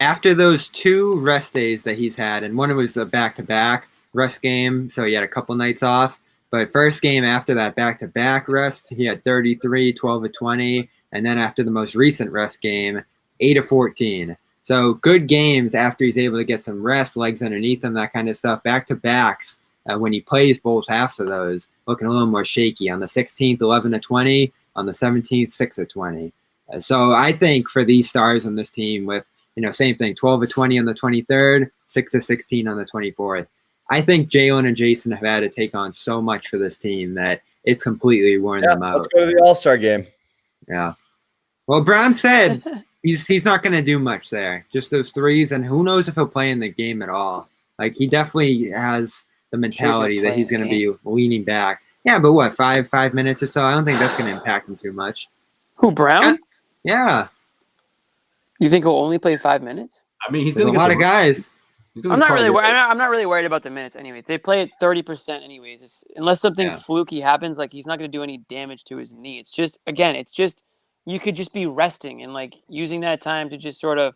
After those 2 rest days that he's had, and one was a back-to-back rest game, so he had a couple nights off. But first game after that back-to-back rest, he had 33, 12 of 20, and then after the most recent rest game, 8 of 14. So good games after he's able to get some rest, legs underneath him, that kind of stuff. Back-to-backs, when he plays both halves of those, looking a little more shaky. On the 16th, 11 of 20. On the 17th, 6 of 20. So I think for these stars on this team with, same thing, 12 of 20 on the 23rd, 6 of 16 on the 24th. I think Jalen and Jason have had to take on so much for this team that it's completely worn them out. Let's go to the All-Star game. Yeah. Well, Brown said he's not going to do much there. Just those threes, and who knows if he'll play in the game at all. Like, he definitely has the mentality that he's going to be leaning back. Yeah, but what, 5 minutes or so? I don't think that's going to impact him too much. Who, Brown? Yeah. You think he'll only play 5 minutes? I mean, he's going to get a lot of guys. I'm not really worried about the minutes anyway. They play at 30% anyways. Unless something fluky happens, like he's not going to do any damage to his knee. It's just you could just be resting and like using that time to just sort of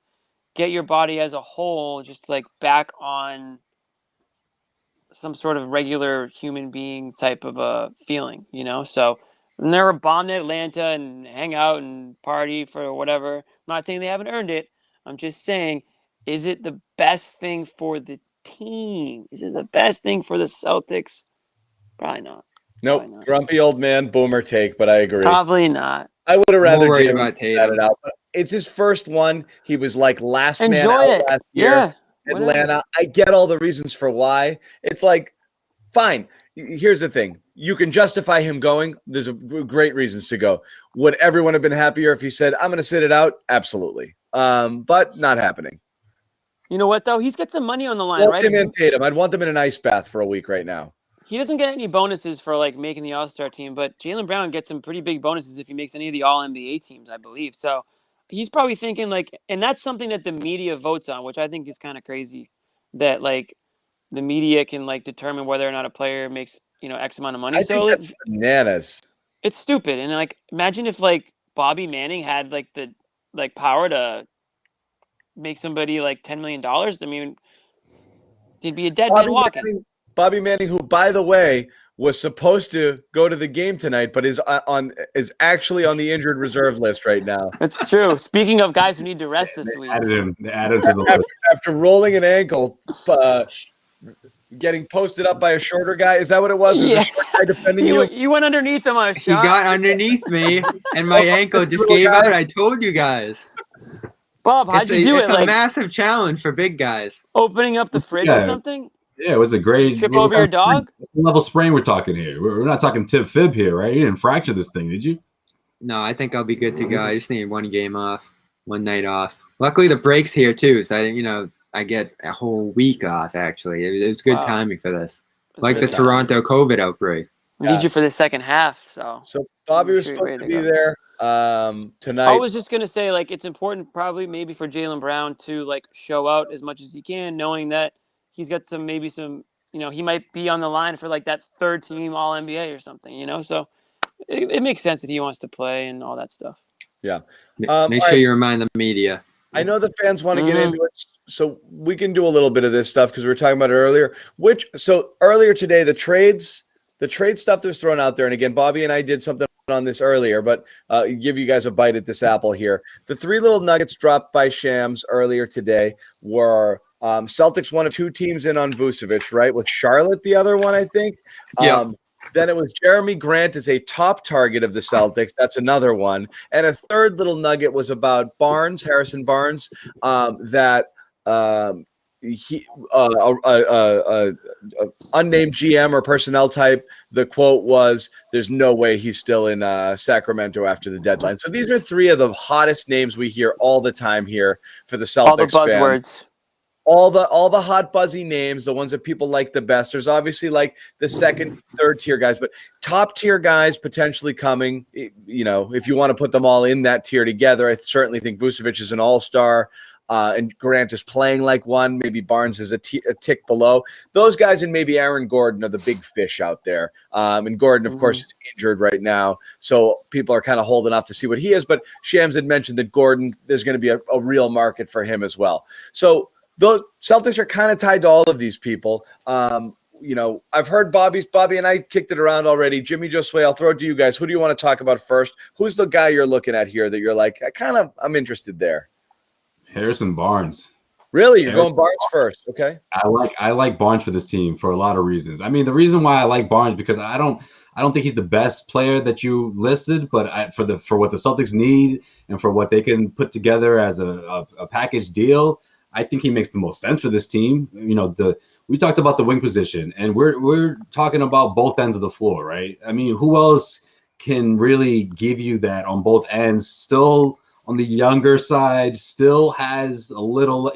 get your body as a whole just like back on some sort of regular human being type of a feeling, you know? So they're a bomb in Atlanta and hang out and party for whatever. I'm not saying they haven't earned it. I'm just saying, is it the best thing for the team? Is it the best thing for the Celtics? Probably not. Nope. Grumpy old man boomer take, but I agree. Probably not. I would have rather Jalen had it out. But it's his first one. He was like last man Enjoy out it. last year. Yeah. Atlanta. Whatever. I get all the reasons for why. It's like, fine. Here's the thing. You can justify him going. There's great reasons to go. Would everyone have been happier if he said, I'm going to sit it out? Absolutely. But not happening. You know what, though? He's got some money on the line, right? Him and Tatum. I'd want them in an ice bath for a week right now. He doesn't get any bonuses for like making the All-Star team, but Jaylen Brown gets some pretty big bonuses if he makes any of the All-NBA teams, I believe. So he's probably thinking like, and that's something that the media votes on, which I think is kind of crazy, that like the media can like determine whether or not a player makes, you know, X amount of money. I think that's bananas. It's stupid. And like, imagine if like Bobby Manning had like the like power to make somebody like $10 million. I mean, he'd be a dead man walking. Bobby Manning, who, by the way, was supposed to go to the game tonight, but is actually on the injured reserve list right now. That's true. Speaking of guys who need to rest this week, Added him to the list. After rolling an ankle, getting posted up by a shorter guy. Is that what it was? Was a short guy defending you? You went underneath him on a shot. He got underneath me, and my ankle just gave out. I told you guys. Bob, how'd you do it? It's a massive challenge for big guys. Opening up the fridge or something? Yeah, it was a great trip over your dog. Level sprain we're talking here. We're not talking tib fib here, right? You didn't fracture this thing, did you? No, I think I'll be good to go. I just need one game off, one night off. Luckily, the break's here too, so I get a whole week off. Actually, it was good timing for this, like the Toronto COVID outbreak. We need you for the second half. So Bobby was supposed to be there tonight. I was just gonna say, like, it's important, probably maybe for Jaylen Brown to like show out as much as he can, knowing that he's got some, he might be on the line for like that third team All NBA or something, So it makes sense that he wants to play and all that stuff. Yeah. Make sure you remind the media. I know the fans want to get into it, so we can do a little bit of this stuff because we were talking about it earlier. So earlier today, the trade stuff that was thrown out there, and again, Bobby and I did something on this earlier, but give you guys a bite at this apple here. The three little nuggets dropped by Shams earlier today were Celtics, one of two teams in on Vucevic, right? With Charlotte, the other one, I think. Yeah. Then it was Jerami Grant is a top target of the Celtics. That's another one. And a third little nugget was about Harrison Barnes, that unnamed GM or personnel type. The quote was, "There's no way he's still in Sacramento after the deadline." So these are three of the hottest names we hear all the time here for the Celtics. All the buzzwords. All the hot buzzy names, the ones that people like the best. There's obviously like the second, third tier guys, but top tier guys potentially coming. If you want to put them all in that tier together, I certainly think Vucevic is an all-star, and Grant is playing like one. Maybe Barnes is a tick below. Those guys and maybe Aaron Gordon are the big fish out there. And Gordon, of course, is injured right now, so people are kind of holding off to see what he is. But Shams had mentioned that Gordon, there's going to be a real market for him as well. So those Celtics are kind of tied to all of these people. I've heard Bobby and I kicked it around already. Jimmy, Josue, I'll throw it to you guys. Who do you want to talk about first? Who's the guy you're looking at here that you're like, I'm interested there? Harrison Barnes. Really? You're going Barnes first. Okay. I like Barnes for this team for a lot of reasons. I mean, the reason why I like Barnes, because I don't think he's the best player that you listed, but for what the Celtics need and for what they can put together as a package deal, I think he makes the most sense for this team. we talked about the wing position, and we're talking about both ends of the floor, right? I mean, who else can really give you that on both ends? Still on the younger side, still has a little,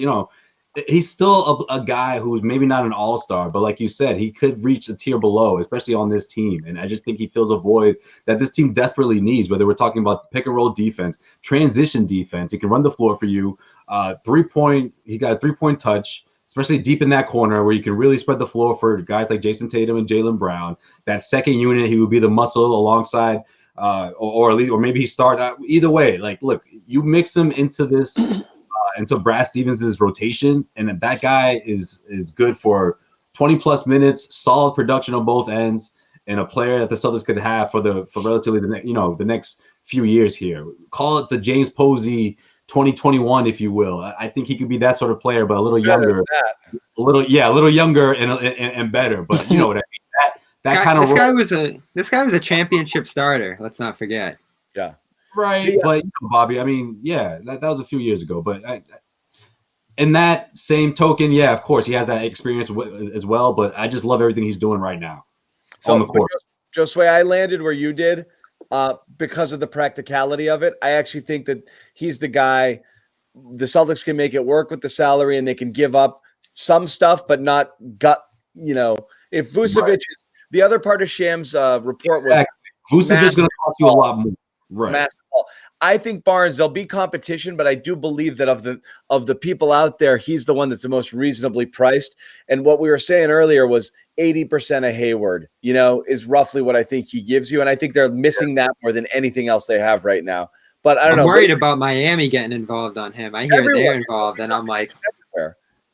he's still a guy who's maybe not an all-star, but like you said, he could reach a tier below, especially on this team. And I just think he fills a void that this team desperately needs, whether we're talking about pick and roll defense, transition defense. He can run the floor for you. He got a 3-point touch, especially deep in that corner where you can really spread the floor for guys like Jason Tatum and Jaylen Brown. That second unit, he would be the muscle alongside, or at least, or maybe he starts either way. Like, look, you mix him into this. Into Brad Stevens' rotation, and that guy is good for 20+ minutes, solid production on both ends, and a player that the Celtics could have for relatively the next few years here. Call it the James Posey 2021, if you will. I think he could be that sort of player, but a little younger, a little younger and better. But you know what I mean. That kind of this guy was a championship starter. Let's not forget. Yeah. Right, but Bobby, I mean, that was a few years ago. But in that same token, of course, he has that experience as well. But I just love everything he's doing right now on the court. Just the way I landed where you did, because of the practicality of it, I actually think that he's the guy. The Celtics can make it work with the salary, and they can give up some stuff, but not gut. If Vucevic is the other part of Sham's report, Vucevic is going to cost you a lot more. Right. I think Barnes, there'll be competition, but I do believe that of the people out there, he's the one that's the most reasonably priced. And what we were saying earlier was 80% of Hayward, is roughly what I think he gives you. And I think they're missing that more than anything else they have right now. But I don't know. I'm worried about Miami getting involved on him. I hear they're involved, and I'm like,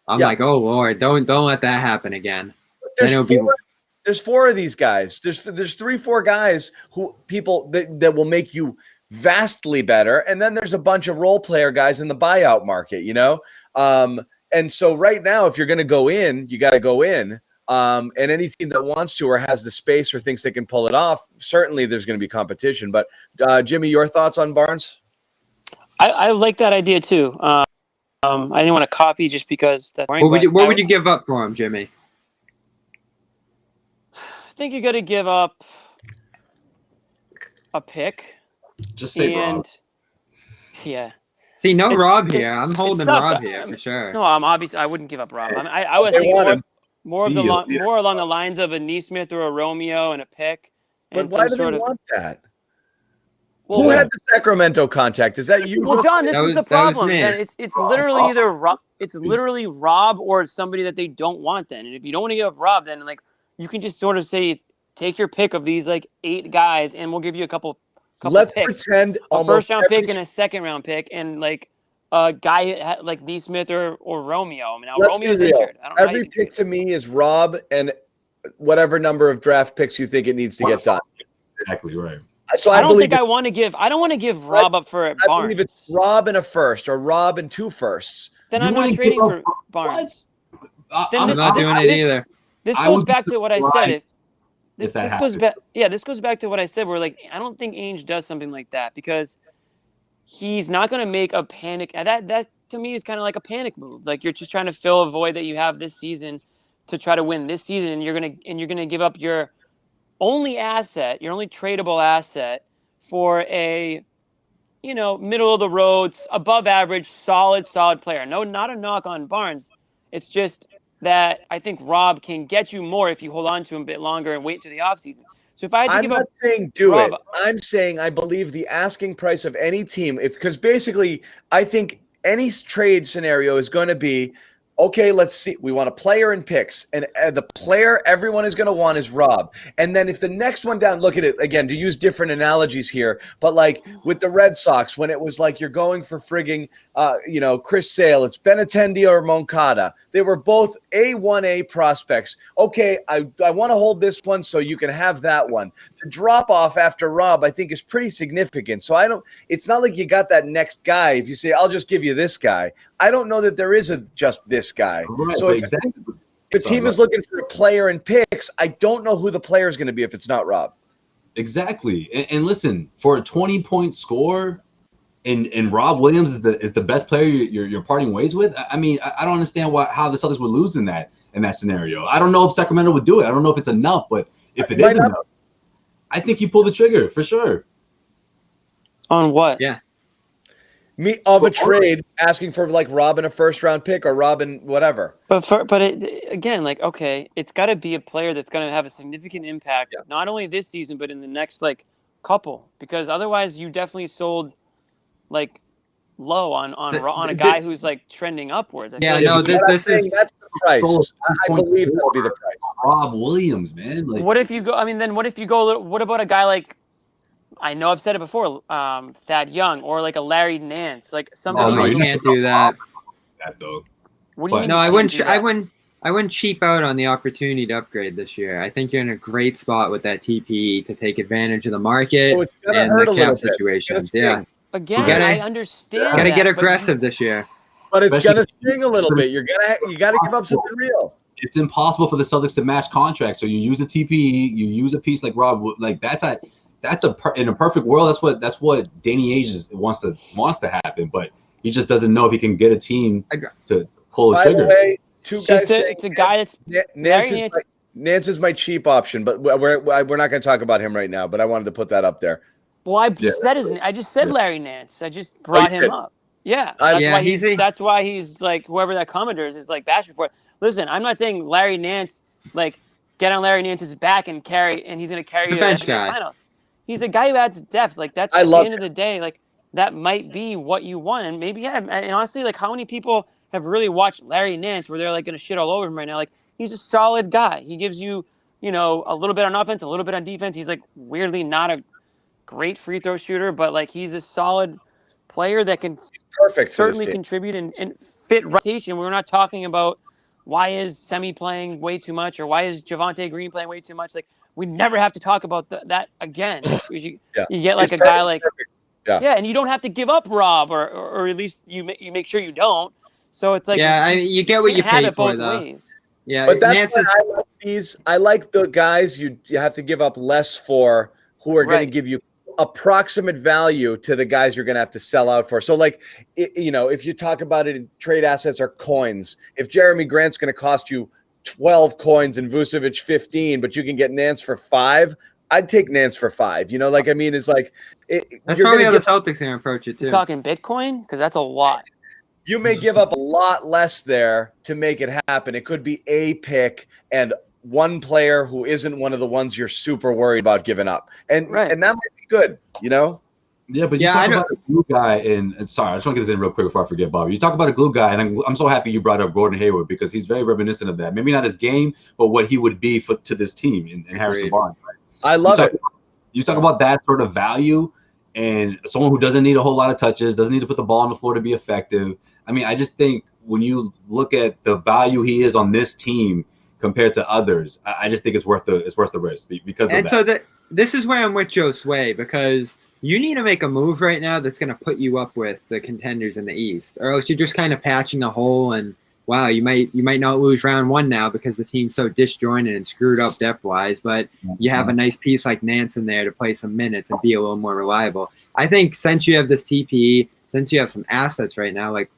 oh Lord, don't let that happen again. There's 4 of these guys. There's 3-4 guys who people that will make you vastly better. And then there's a bunch of role player guys in the buyout market, And so right now, if you're going to go in, you got to go in. And any team that wants to or has the space or thinks they can pull it off, certainly there's going to be competition. But Jimmy, your thoughts on Barnes? I like that idea too. I didn't want to copy just because that's boring, what would you give up for him, Jimmy? I think you got to give up a pick. Just say Rob. Yeah. See, Rob here. I'm holding Rob here for sure. No, I wouldn't give up Rob. I was thinking more along the lines of a Neesmith or a Romeo and a pick. But why do they want that? Well, who had the Sacramento contact? Is that you? Well, John, this is the problem. It's literally either Rob. It's literally Rob or somebody that they don't want. Then, and if you don't want to give up Rob, then you can just sort of say, take your pick of these 8 guys, and we'll give you a couple Let's picks. Pretend a first-round pick and a second-round pick, and a guy like Neesmith or Romeo. I mean, now Romeo's injured. Every pick to me is Rob and whatever number of draft picks you think it needs to get done. Exactly right. So I don't want to give Rob up for Barnes. I believe it's Rob and a first or Rob and 2 firsts. Then I'm not trading for Barnes. I'm not doing it either. This goes back to what I said. This goes back. Yeah, this goes back to what I said. Where I don't think Ainge does something like that because he's not going to make a panic. That to me is kind of like a panic move. You're just trying to fill a void that you have this season to try to win this season, and you're gonna give up your only asset, your only tradable asset for a middle of the road, above average, solid player. No, not a knock on Barnes. It's just that I think Rob can get you more if you hold on to him a bit longer and wait to the offseason. So if I had to I'm not saying do it. I'm saying I believe the asking price of any team, because basically I think any trade scenario is going to be, okay, let's see. We want a player and picks. And the player everyone is going to want is Rob. And then if the next one down, look at it again, to use different analogies here, but with the Red Sox, when it was you're going for frigging, Chris Sale, it's Benintendi or Moncada. They were both A1A prospects. Okay, I want to hold this one so you can have that one. The drop off after Rob, I think, is pretty significant. So it's not like you got that next guy. If you say, I'll just give you this guy, I don't know that there is just this guy. Right, so if the team is looking for a player and picks, I don't know who the player is going to be if it's not Rob. Exactly. And listen, for a 20-point score, and Rob Williams is the best player you're parting ways with. I mean, I don't understand how the Celtics would lose in that. in that scenario. I don't know if Sacramento would do it. I don't know if it's enough, but if it is enough, I think you pull the trigger for sure. On what? Yeah. A trade asking for like Robin a first-round pick or Robin whatever. Again, like, okay, it's got to be a player that's going to have a significant impact, not only this season but in the next like couple, because otherwise you definitely sold like low on a guy who's like trending upwards. This is that's the price. I believe that'll be the price. Rob Williams, man. Like, what if you go? I mean, then what if you go? What about a guy like? I know I've said it before, Thad Young or like a Larry Nance, like somebody. Oh, no, you can't do that. That though. What do you mean? No, I wouldn't cheap out on the opportunity to upgrade this year. I think you're in a great spot with that TPE to take advantage of the market and the cap situations. Yeah. Again, I understand. You got to get aggressive this year. But it's going to sting a little bit. You got to give up something real. It's impossible for the Celtics to match contracts. So you use a TPE, you use a piece like Rob. Like in a perfect world. That's what Danny Ainge wants to happen. But he just doesn't know if he can get a team to pull the trigger. By the way, it's a guy that's Nance is my cheap option, but we're not going to talk about him right now. But I wanted to put that up there. Well, I just said Larry Nance. I just brought him up. Yeah, that's why he's like whoever that Commodore is like bashing for it. Listen, I'm not saying Larry Nance like get on Larry Nance's back and he's going to carry you to the finals. He's a guy who adds depth. Like that's at the end of the day, like that might be what you want. And maybe and honestly, like how many people have really watched Larry Nance where they're like going to shit all over him right now? Like he's a solid guy. He gives you, a little bit on offense, a little bit on defense. He's like weirdly not a great free throw shooter, but like he's a solid player that can certainly contribute and fit rotation. We're not talking about why is Semi playing way too much or why is Javonte Green playing way too much. Like we never have to talk about that again. You get like a guy like and you don't have to give up Rob or at least you make sure you don't. So it's like you get what you pay for though. Ways. Yeah, but that's why I like these. I like the guys you have to give up less for who are going to give you approximate value to the guys you're going to have to sell out for. So like, if you talk about it, trade assets are coins. If Jerami Grant's going to cost you 12 coins and Vucevic 15, but you can get Nance for 5, I'd take Nance for 5. It's like that's probably how the Celtics are going to approach it too. You're talking Bitcoin because that's a lot. You may give up a lot less there to make it happen. It could be a pick and one player who isn't one of the ones you're super worried about giving up, and that might be good. Yeah, but you talk about a glue guy, and sorry, I just want to get this in real quick before I forget, Bobby. You talk about a glue guy, and I'm so happy you brought up Gordon Hayward because he's very reminiscent of that. Maybe not his game, but what he would be to this team in Harrison Barnes. Right? I love it. You talk about that sort of value, and someone who doesn't need a whole lot of touches, doesn't need to put the ball on the floor to be effective. I mean, I just think when you look at the value he is on this team compared to others, I just think it's worth the risk because of that. And so this is where I'm with Joe Sway because you need to make a move right now that's going to put you up with the contenders in the East, or else you're just kind of patching a hole. And wow, you might not lose round 1 now because the team's so disjointed and screwed up depth wise. But you have a nice piece like Nance in there to play some minutes and be a little more reliable. I think since you have this TPE, since you have some assets right now, like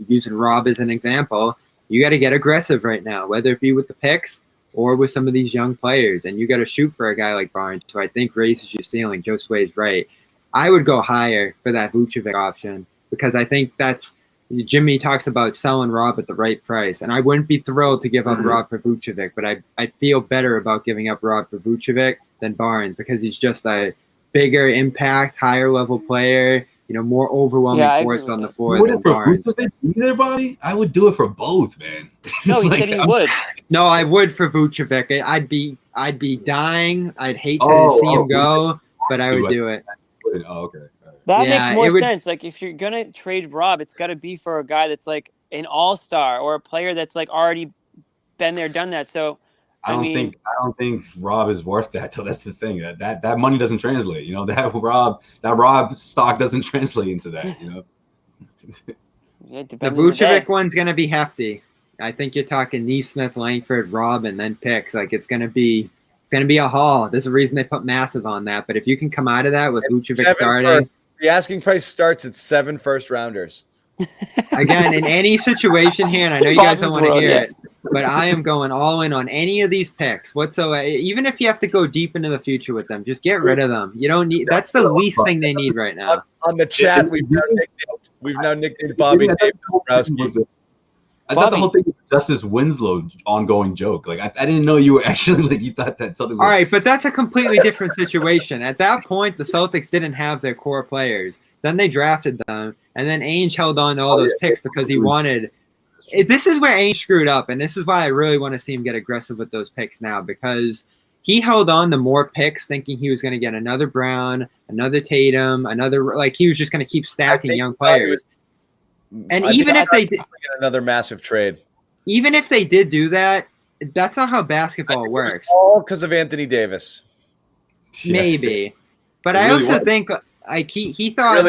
using Rob as an example, you got to get aggressive right now, whether it be with the picks or with some of these young players. And you got to shoot for a guy like Barnes, who I think raises your ceiling. Joe Sway's right. I would go higher for that Vucevic option because I think that's Jimmy talks about selling Rob at the right price. And I wouldn't be thrilled to give up Rob for Vucevic, but I'd feel better about giving up Rob for Vucevic than Barnes because he's just a bigger impact, higher level player. More overwhelming force on the floor than Barnes. Either, Bobby? I would do it for both, man. No, he said he would. No, I would for Vucevic. I'd be dying. I'd hate to see him go, but I would do it. Oh, okay. That makes more sense. Like if you're gonna trade Rob, it's got to be for a guy that's like an all-star or a player that's like already been there, done that. So I don't think Rob is worth that. So that's the thing. That money doesn't translate. That Rob stock doesn't translate into that. The Vucevic one's gonna be hefty. I think you're talking Neesmith, Langford, Rob, and then picks. Like it's gonna be a haul. There's a reason they put massive on that. But if you can come out of that with Vucevic starting, the asking price starts at 7 first-rounders. Again, in any situation here, and I know you guys don't want to hear it. but I am going all in on any of these picks whatsoever. Even if you have to go deep into the future with them, just get rid of them. You don't need. That's the least thing they need right now. On the chat, we've now nicknamed Bobby Davis. I thought the whole thing was Justice Winslow ongoing joke. Like I didn't know you were actually like you thought that something. All right, but that's a completely different situation. At that point, the Celtics didn't have their core players. Then they drafted them, and then Ainge held on to all those picks because he wanted. This is where Ainge screwed up, and this is why I really want to see him get aggressive with those picks now, because he held on to more picks thinking he was going to get another Brown, another Tatum, he was just going to keep stacking young players. And even if they did another massive trade, even if they did do that, that's not how basketball works. All because of Anthony Davis. Maybe. But I also think like he thought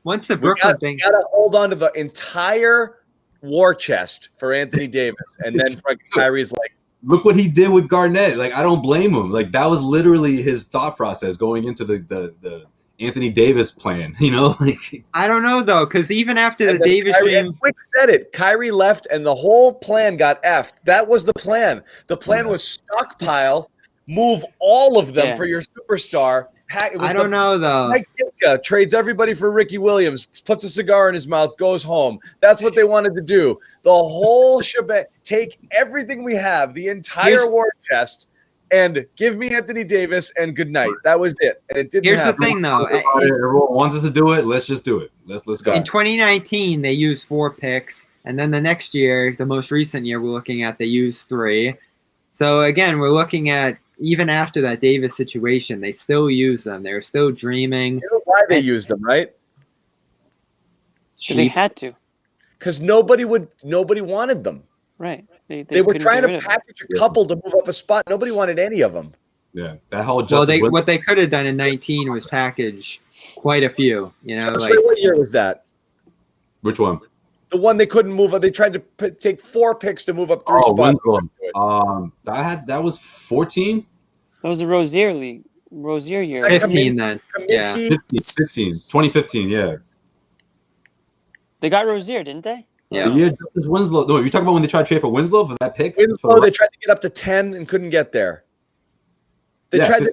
once the Brooklyn thing, got to hold on to the entire war chest for Anthony Davis, and then Frank Kyrie's like, look what he did with Garnett. Like I don't blame him. Like that was literally his thought process going into the Anthony Davis plan. You know, like I don't know though, because even after the Davis dream, Quick said it. Kyrie left, and the whole plan got effed. That was the plan. The plan was stockpile, move all of them for your superstar. I don't know though. Mike Ditka trades everybody for Ricky Williams, puts a cigar in his mouth, goes home. That's what they wanted to do. The whole shebang. Take everything we have, the entire war chest, and give me Anthony Davis and good night. That was it. And it didn't Here's happen. the thing though. Everyone wants us to do it. Let's just do it. Let's go. In 2019, they used 4 picks, and then the next year, the most recent year we're looking at, they used 3. So again, we're looking at even after that Davis situation, they still use them. They're still dreaming. You know why they used them, right? They had to. Because nobody wanted them. Right. They were trying to package a couple to move up a spot. Nobody wanted any of them. Yeah, that whole what they could have done in 19 was package quite a few. You know, what year was that? Which one? The one they couldn't move up. They tried to take 4 picks to move up 3 spots. That was 14. That was a Rozier year. 15 then. Yeah. 2015. Yeah. They got Rozier, didn't they? Yeah. The year Justice Winslow. No, you're talking about when they tried to trade for Winslow for that pick? Winslow, they tried to get up to 10 and couldn't get there. They tried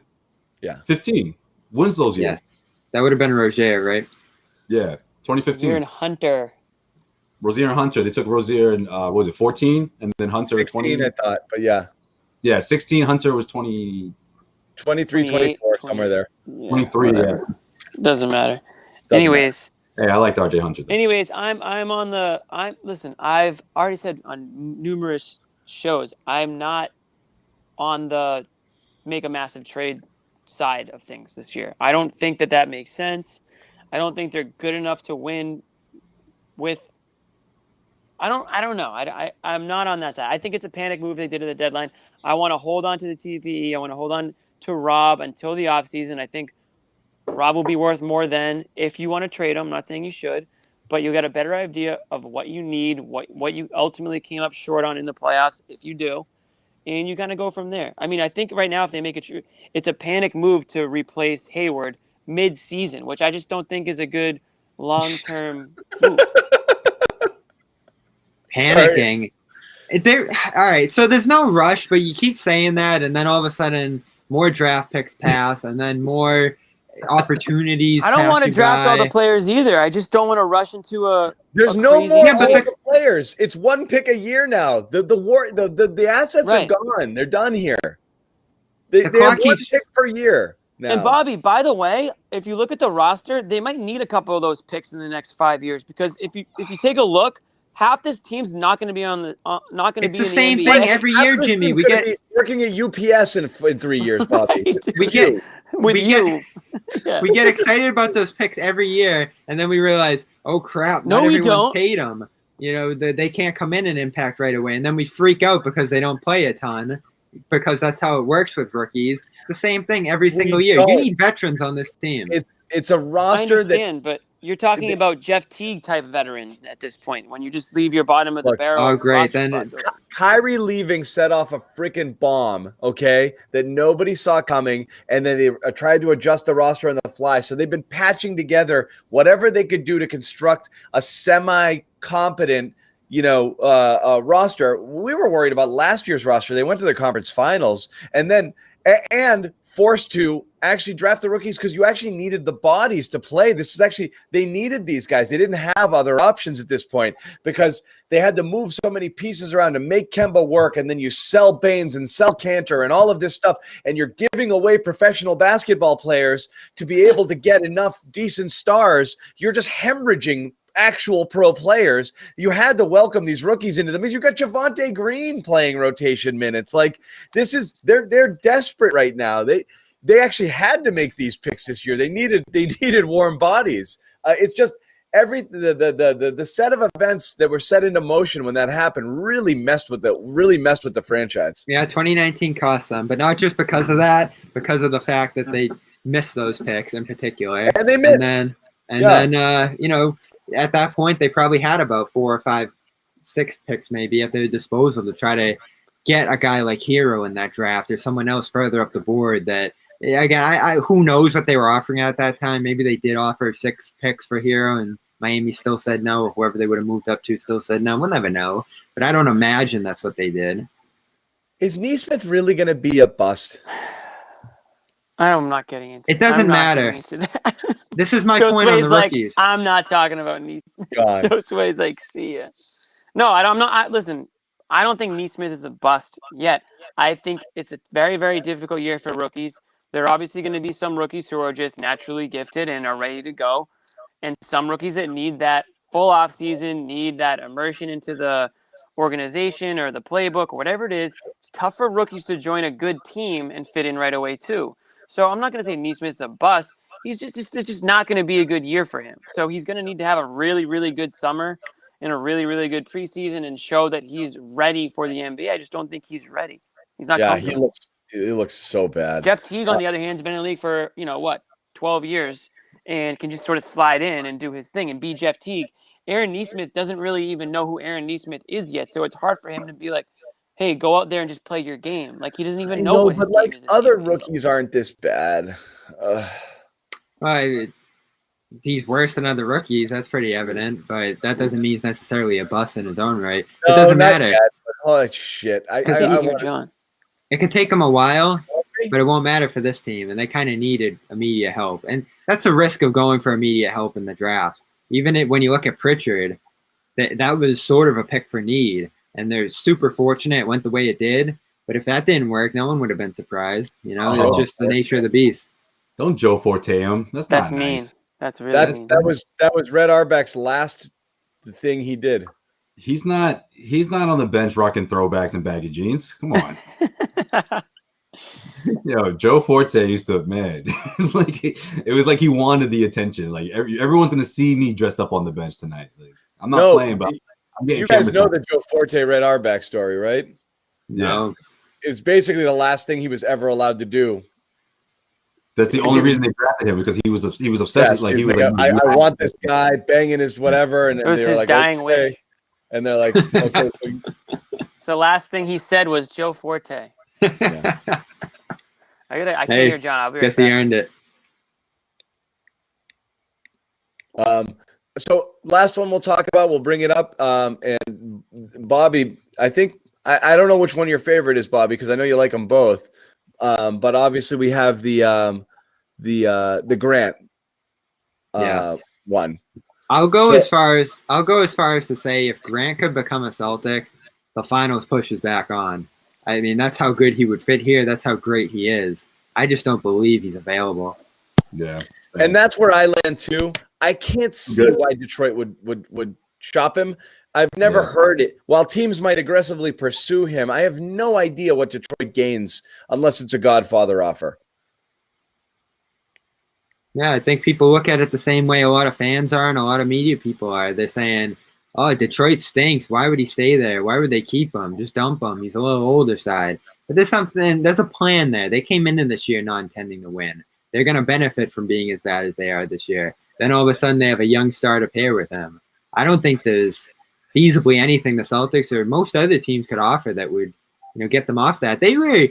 to. 15. Winslow's year. Yeah. That would have been Rozier, right? Yeah. 2015. Rozier and Hunter. They took Rozier in what was it, 14, and then Hunter 16, 20. I thought, but yeah. Yeah, 16. Hunter was 20. 23, 24, somewhere there. 23. Yeah. Doesn't matter. Anyways. Hey, I liked RJ Hunter. Anyways, listen, I've already said on numerous shows, I'm not on the make a massive trade side of things this year. I don't think that makes sense. I don't think they're good enough to win with. I don't know. I'm not on that side. I think it's a panic move they did at the deadline. I want to hold on to the TPE. I want to hold on to Rob until the offseason. I think Rob will be worth more than if you want to trade him. I'm not saying you should, but you'll get a better idea of what you need, what you ultimately came up short on in the playoffs, if you do, and you kind of go from there. I mean, I think right now if they make it, it's a panic move to replace Hayward mid-season, which I just don't think is a good long-term move. Panicking. All right, so there's no rush, but you keep saying that, and then all of a sudden more draft picks pass, and then more opportunities. I don't want to draft all the players either. I just don't want to rush into a. There's no more the players. It's 1 pick a year now. The assets are gone. They're done here. They have 1 pick per year now. And Bobby, by the way, if you look at the roster, they might need a couple of those picks in the next 5 years because if you take a look. Half this team's not going to be on the not going to be. It's the same thing every year, Jimmy. We get working at UPS in 3 years, Bobby. we get excited about those picks every year, and then we realize, oh crap, not everyone's Tatum. You know, they can't come in and impact right away, and then we freak out because they don't play a ton, because that's how it works with rookies. It's the same thing every single year. You need veterans on this team. It's a roster I understand, but you're talking about Jeff Teague type veterans at this point when you just leave your bottom of the barrel. Oh, great. Then Kyrie leaving set off a freaking bomb, okay, that nobody saw coming, and then they tried to adjust the roster on the fly. So they've been patching together whatever they could do to construct a semi-competent roster. We were worried about last year's roster. They went to the conference finals and then forced to actually draft the rookies because you actually needed the bodies to play. They needed these guys. They didn't have other options at this point because they had to move so many pieces around to make Kemba work. And then you sell Baines and sell Cantor and all of this stuff. And you're giving away professional basketball players to be able to get enough decent stars. You're just hemorrhaging actual pro players. You had to welcome these rookies into them. You got Javonte Green playing rotation minutes. Like they're desperate right now. They actually had to make these picks this year. They needed warm bodies. It's just the set of events that were set into motion when that happened really messed with the franchise. Yeah, 2019 cost them, but not just because of that, because of the fact that they missed those picks in particular. And they missed. And then at that point, they probably had about 4 or 5, 6 picks maybe at their disposal to try to get a guy like Hero in that draft or someone else further up the board that, again, who knows what they were offering at that time. Maybe they did offer 6 picks for Hero and Miami still said no, or whoever they would have moved up to still said no. We'll never know. But I don't imagine that's what they did. Is Nesmith really going to be a bust? I'm not getting into it. It doesn't matter. This is my point on the rookies. I'm not talking about Nesmith. Josue's like, see ya. No, I'm not. Listen, I don't think Nesmith is a bust yet. I think it's a very, very difficult year for rookies. There are obviously going to be some rookies who are just naturally gifted and are ready to go. And some rookies that need that full off season, need that immersion into the organization or the playbook or whatever it is. It's tough for rookies to join a good team and fit in right away too. So I'm not going to say Nesmith's a bust. It's just not going to be a good year for him. So he's going to need to have a really, really good summer and a really, really good preseason and show that he's ready for the NBA. I just don't think he's ready. He's not. Yeah, he looks so bad. Jeff Teague, on the other hand, has been in the league for 12 years and can just sort of slide in and do his thing and be Jeff Teague. Aaron Nesmith doesn't really even know who Aaron Nesmith is yet, so it's hard for him to be like, hey, go out there and just play your game. Like, he doesn't even know what his game is. Other rookies aren't this bad. He's worse than other rookies. That's pretty evident, but that doesn't mean he's necessarily a bust in his own right. It doesn't matter. Oh, shit. John. It could take him a while, but it won't matter for this team, and they kind of needed immediate help. And that's the risk of going for immediate help in the draft. Even when you look at Pritchard, that was sort of a pick for need. And they're super fortunate it went the way it did. But if that didn't work, no one would have been surprised. It's just the nature of the beast. Don't Joe Forte him. That's not mean. Nice. That's really mean. That was Red Auerbach's last thing he did. He's not on the bench rocking throwbacks and baggy jeans. Come on. Joe Forte used to, man. It was like he wanted the attention. Like everyone's gonna see me dressed up on the bench tonight. Like, I'm not playing, but you guys know the Joe Forte Red Auerbach story, right? Yeah. It's basically the last thing he was ever allowed to do. That's the only reason they drafted him, because he was obsessed. Yes, I want this guy banging his whatever, and it was they were his like, dying okay. wish. And they're like, okay. So the last thing he said was Joe Forte. Yeah. I can hear John. I'll be right guess back. he earned it. So last one we'll talk about. We'll bring it up. And Bobby, I think I don't know which one your favorite is, Bobby, because I know you like them both. But obviously we have the Grant one. I'll go as far as to say if Grant could become a Celtic, the finals pushes back on. I mean, that's how good he would fit here. That's how great he is. I just don't believe he's available. Yeah. And that's where I land too. I can't see why Detroit would shop him. I've never heard it. While teams might aggressively pursue him, I have no idea what Detroit gains unless it's a Godfather offer. Yeah, I think people look at it the same way a lot of fans are and a lot of media people are. They're saying, oh, Detroit stinks. Why would he stay there? Why would they keep him? Just dump him. He's a little older side. But there's a plan there. They came into this year not intending to win. They're going to benefit from being as bad as they are this year. Then all of a sudden they have a young star to pair with him. I don't think there's feasibly anything the Celtics or most other teams could offer that would, get them off that. They were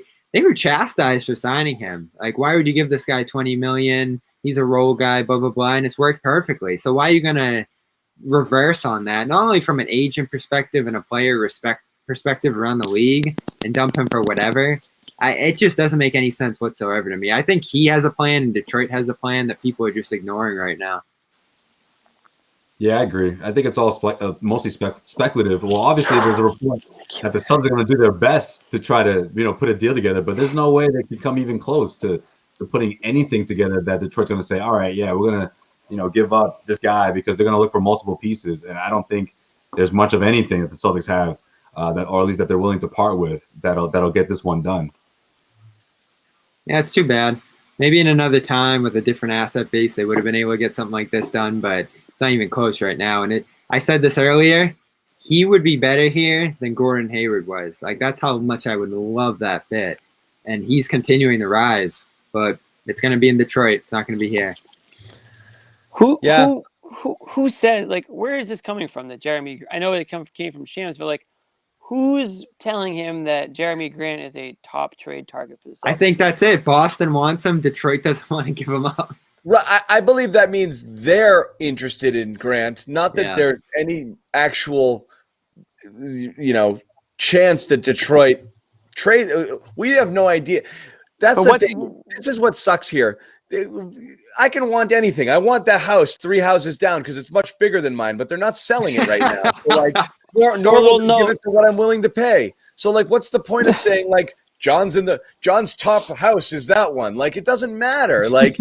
chastised for signing him. Like, why would you give this guy $20 million? He's a role guy, blah, blah, blah, and it's worked perfectly. So why are you going to reverse on that, not only from an agent perspective and a player perspective around the league, and dump him for whatever. It just doesn't make any sense whatsoever to me. I think he has a plan and Detroit has a plan that people are just ignoring right now. Yeah, I agree. I think it's all mostly speculative. Well, obviously, there's a report that the Suns are going to do their best to try to, put a deal together, but there's no way they could come even close to putting anything together that Detroit's going to say, all right, yeah, we're going to, give up this guy, because they're going to look for multiple pieces. And I don't think there's much of anything that the Celtics have or at least that they're willing to part with that'll get this one done. Yeah, it's too bad. Maybe in another time with a different asset base, they would have been able to get something like this done, but it's not even close right now. And I said this earlier, he would be better here than Gordon Hayward was. Like, that's how much I would love that fit. And he's continuing to rise, but it's going to be in Detroit. It's not going to be here. Who said, like, where is this coming from that Jerami, I know it came from Shams, but like, who's telling him that Jerami Grant is a top trade target for the Celtics? I think that's it. Boston wants him. Detroit doesn't want to give him up. Right. I believe that means they're interested in Grant, not that there's any actual, chance that Detroit trade. We have no idea. That's the thing. This is what sucks here. I can want anything. I want that house 3 houses down because it's much bigger than mine, but they're not selling it right now. So like, nor will they give it for what I'm willing to pay. So like, what's the point of saying like John's top house is that one? Like, it doesn't matter. Like,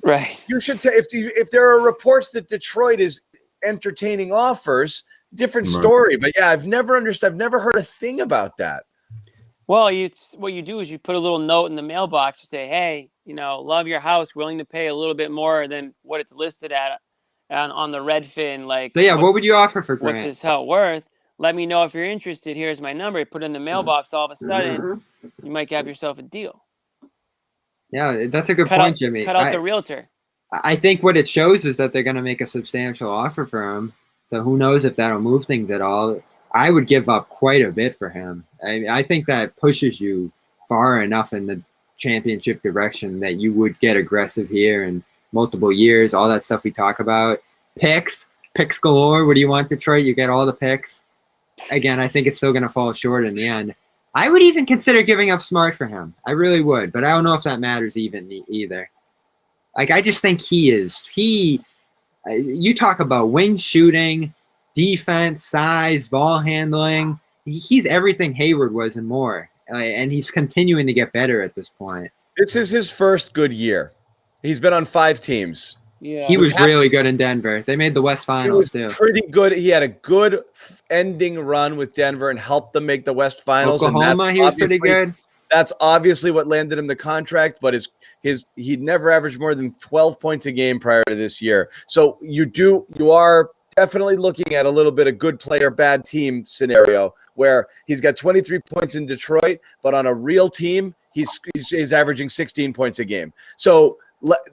right? You should say if there are reports that Detroit is entertaining offers, different story. But yeah, I've never understood. I've never heard a thing about that. Well, what you do is you put a little note in the mailbox. You say, hey, love your house, willing to pay a little bit more than what it's listed at on the Redfin. Like, so yeah, what would you offer for Grant? What's his hell worth? Let me know if you're interested. Here's my number. You put it in the mailbox. All of a sudden, you might have yourself a deal. Yeah, that's a good point, Jimmy. Cut out the realtor. I think what it shows is that they're going to make a substantial offer for him. So who knows if that'll move things at all. I would give up quite a bit for him. I think that pushes you far enough in the championship direction that you would get aggressive here in multiple years, all that stuff we talk about. Picks galore. What do you want, Detroit? You get all the picks. Again, I think it's still going to fall short in the end. I would even consider giving up Smart for him. I really would, but I don't know if that matters either. Like, I just think you talk about wing shooting, defense, size, ball handling. He's everything Hayward was and more. And he's continuing to get better at this point. This is his first good year. He's been on 5 teams. Yeah, he was really good in Denver. They made the West Finals too. Pretty good. He had a good ending run with Denver and helped them make the West Finals. Oklahoma, he was pretty good. That's obviously what landed him the contract, but he'd never averaged more than 12 points a game prior to this year. So you are definitely looking at a little bit of good player, bad team scenario where he's got 23 points in Detroit, but on a real team, he's averaging 16 points a game. So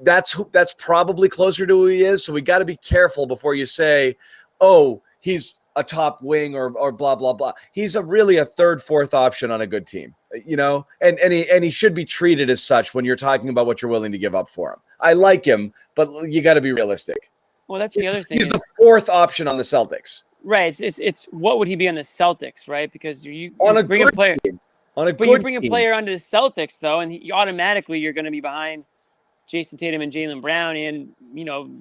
that's probably closer to who he is. So we got to be careful before you say, oh, he's a top wing or blah, blah, blah. He's really a third, fourth option on a good team, and he should be treated as such when you're talking about what you're willing to give up for him. I like him, but you got to be realistic. Well, that's the other thing. He's the fourth option on the Celtics. Right. It's what would he be on the Celtics, right? Because you bring a player team. You bring a player onto the Celtics though, and automatically you're going to be behind Jason Tatum and Jaylen Brown, and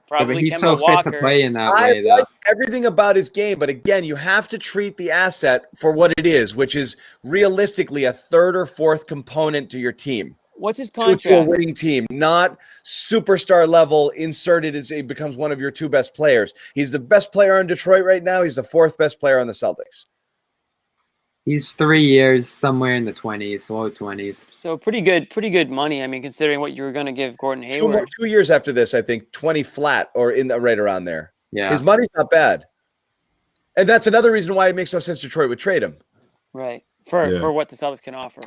probably he's Kemba so Walker. fit to play in that way. I like everything about his game, but again, you have to treat the asset for what it is, which is realistically a third or fourth component to your team. What's his contract? To a winning team, not superstar level inserted as he becomes one of your 2 best players. He's the best player in Detroit right now. He's the 4th best player on the Celtics. He's 3 years, somewhere in the 20s, low 20s. So pretty good money. I mean, considering what you were going to give Gordon Hayward. 2 years after this, I think 20 flat or right around there. Yeah, his money's not bad, and that's another reason why it makes no sense Detroit would trade him. Right for what the Celtics can offer.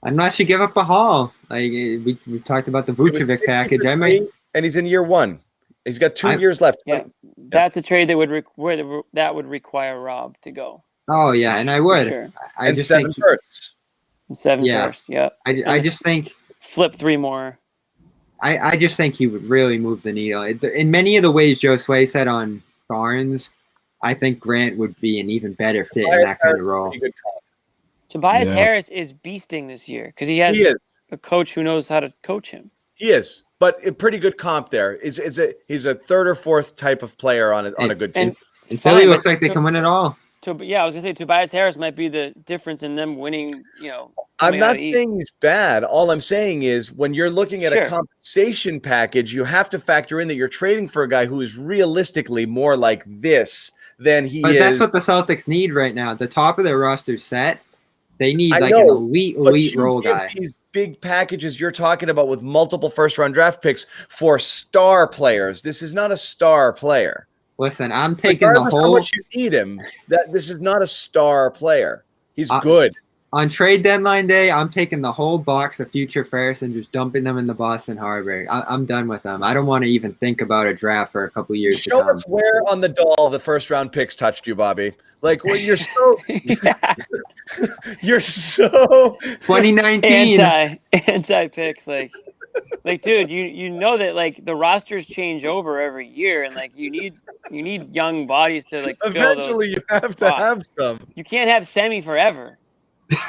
I'm not sure give up a haul. Like we talked about the Vucevic package. And he's in year 1. He's got 2 years left. Yeah, that's a trade that would require Rob to go. Oh yeah, and I would. Sure. I and just 7 think firsts. 7 first. Yeah. I just think flip 3 more. I just think he would really move the needle in many of the ways Joe Sway said on Barnes, I think Grant would be an even better fit in that kind of role. Tobias Harris is beasting this year because he has a coach who knows how to coach him. He is, but a pretty good comp there. He's a third or fourth type of player on a good team. And Philly looks like they can win it all. I was gonna say Tobias Harris might be the difference in them winning. I'm not saying he's bad. All I'm saying is when you're looking at a compensation package, you have to factor in that you're trading for a guy who is realistically more like this than he is. But that's what the Celtics need right now. The top of their roster set. They need an elite role guy. These big packages you're talking about with multiple first-round draft picks for star players. This is not a star player. Listen, I'm taking the whole. How much you need him? This is not a star player. He's good. On trade deadline day, I'm taking the whole box of future firsts and just dumping them in the Boston Harbor. I'm done with them. I don't want to even think about a draft for a couple years. Show us where on the doll the first-round picks touched you, Bobby. Like when you're so, you're so 2019 anti picks. Like, dude, you know that like the rosters change over every year, and like you need young bodies to like. Eventually, you have to have some. You can't have Semi forever.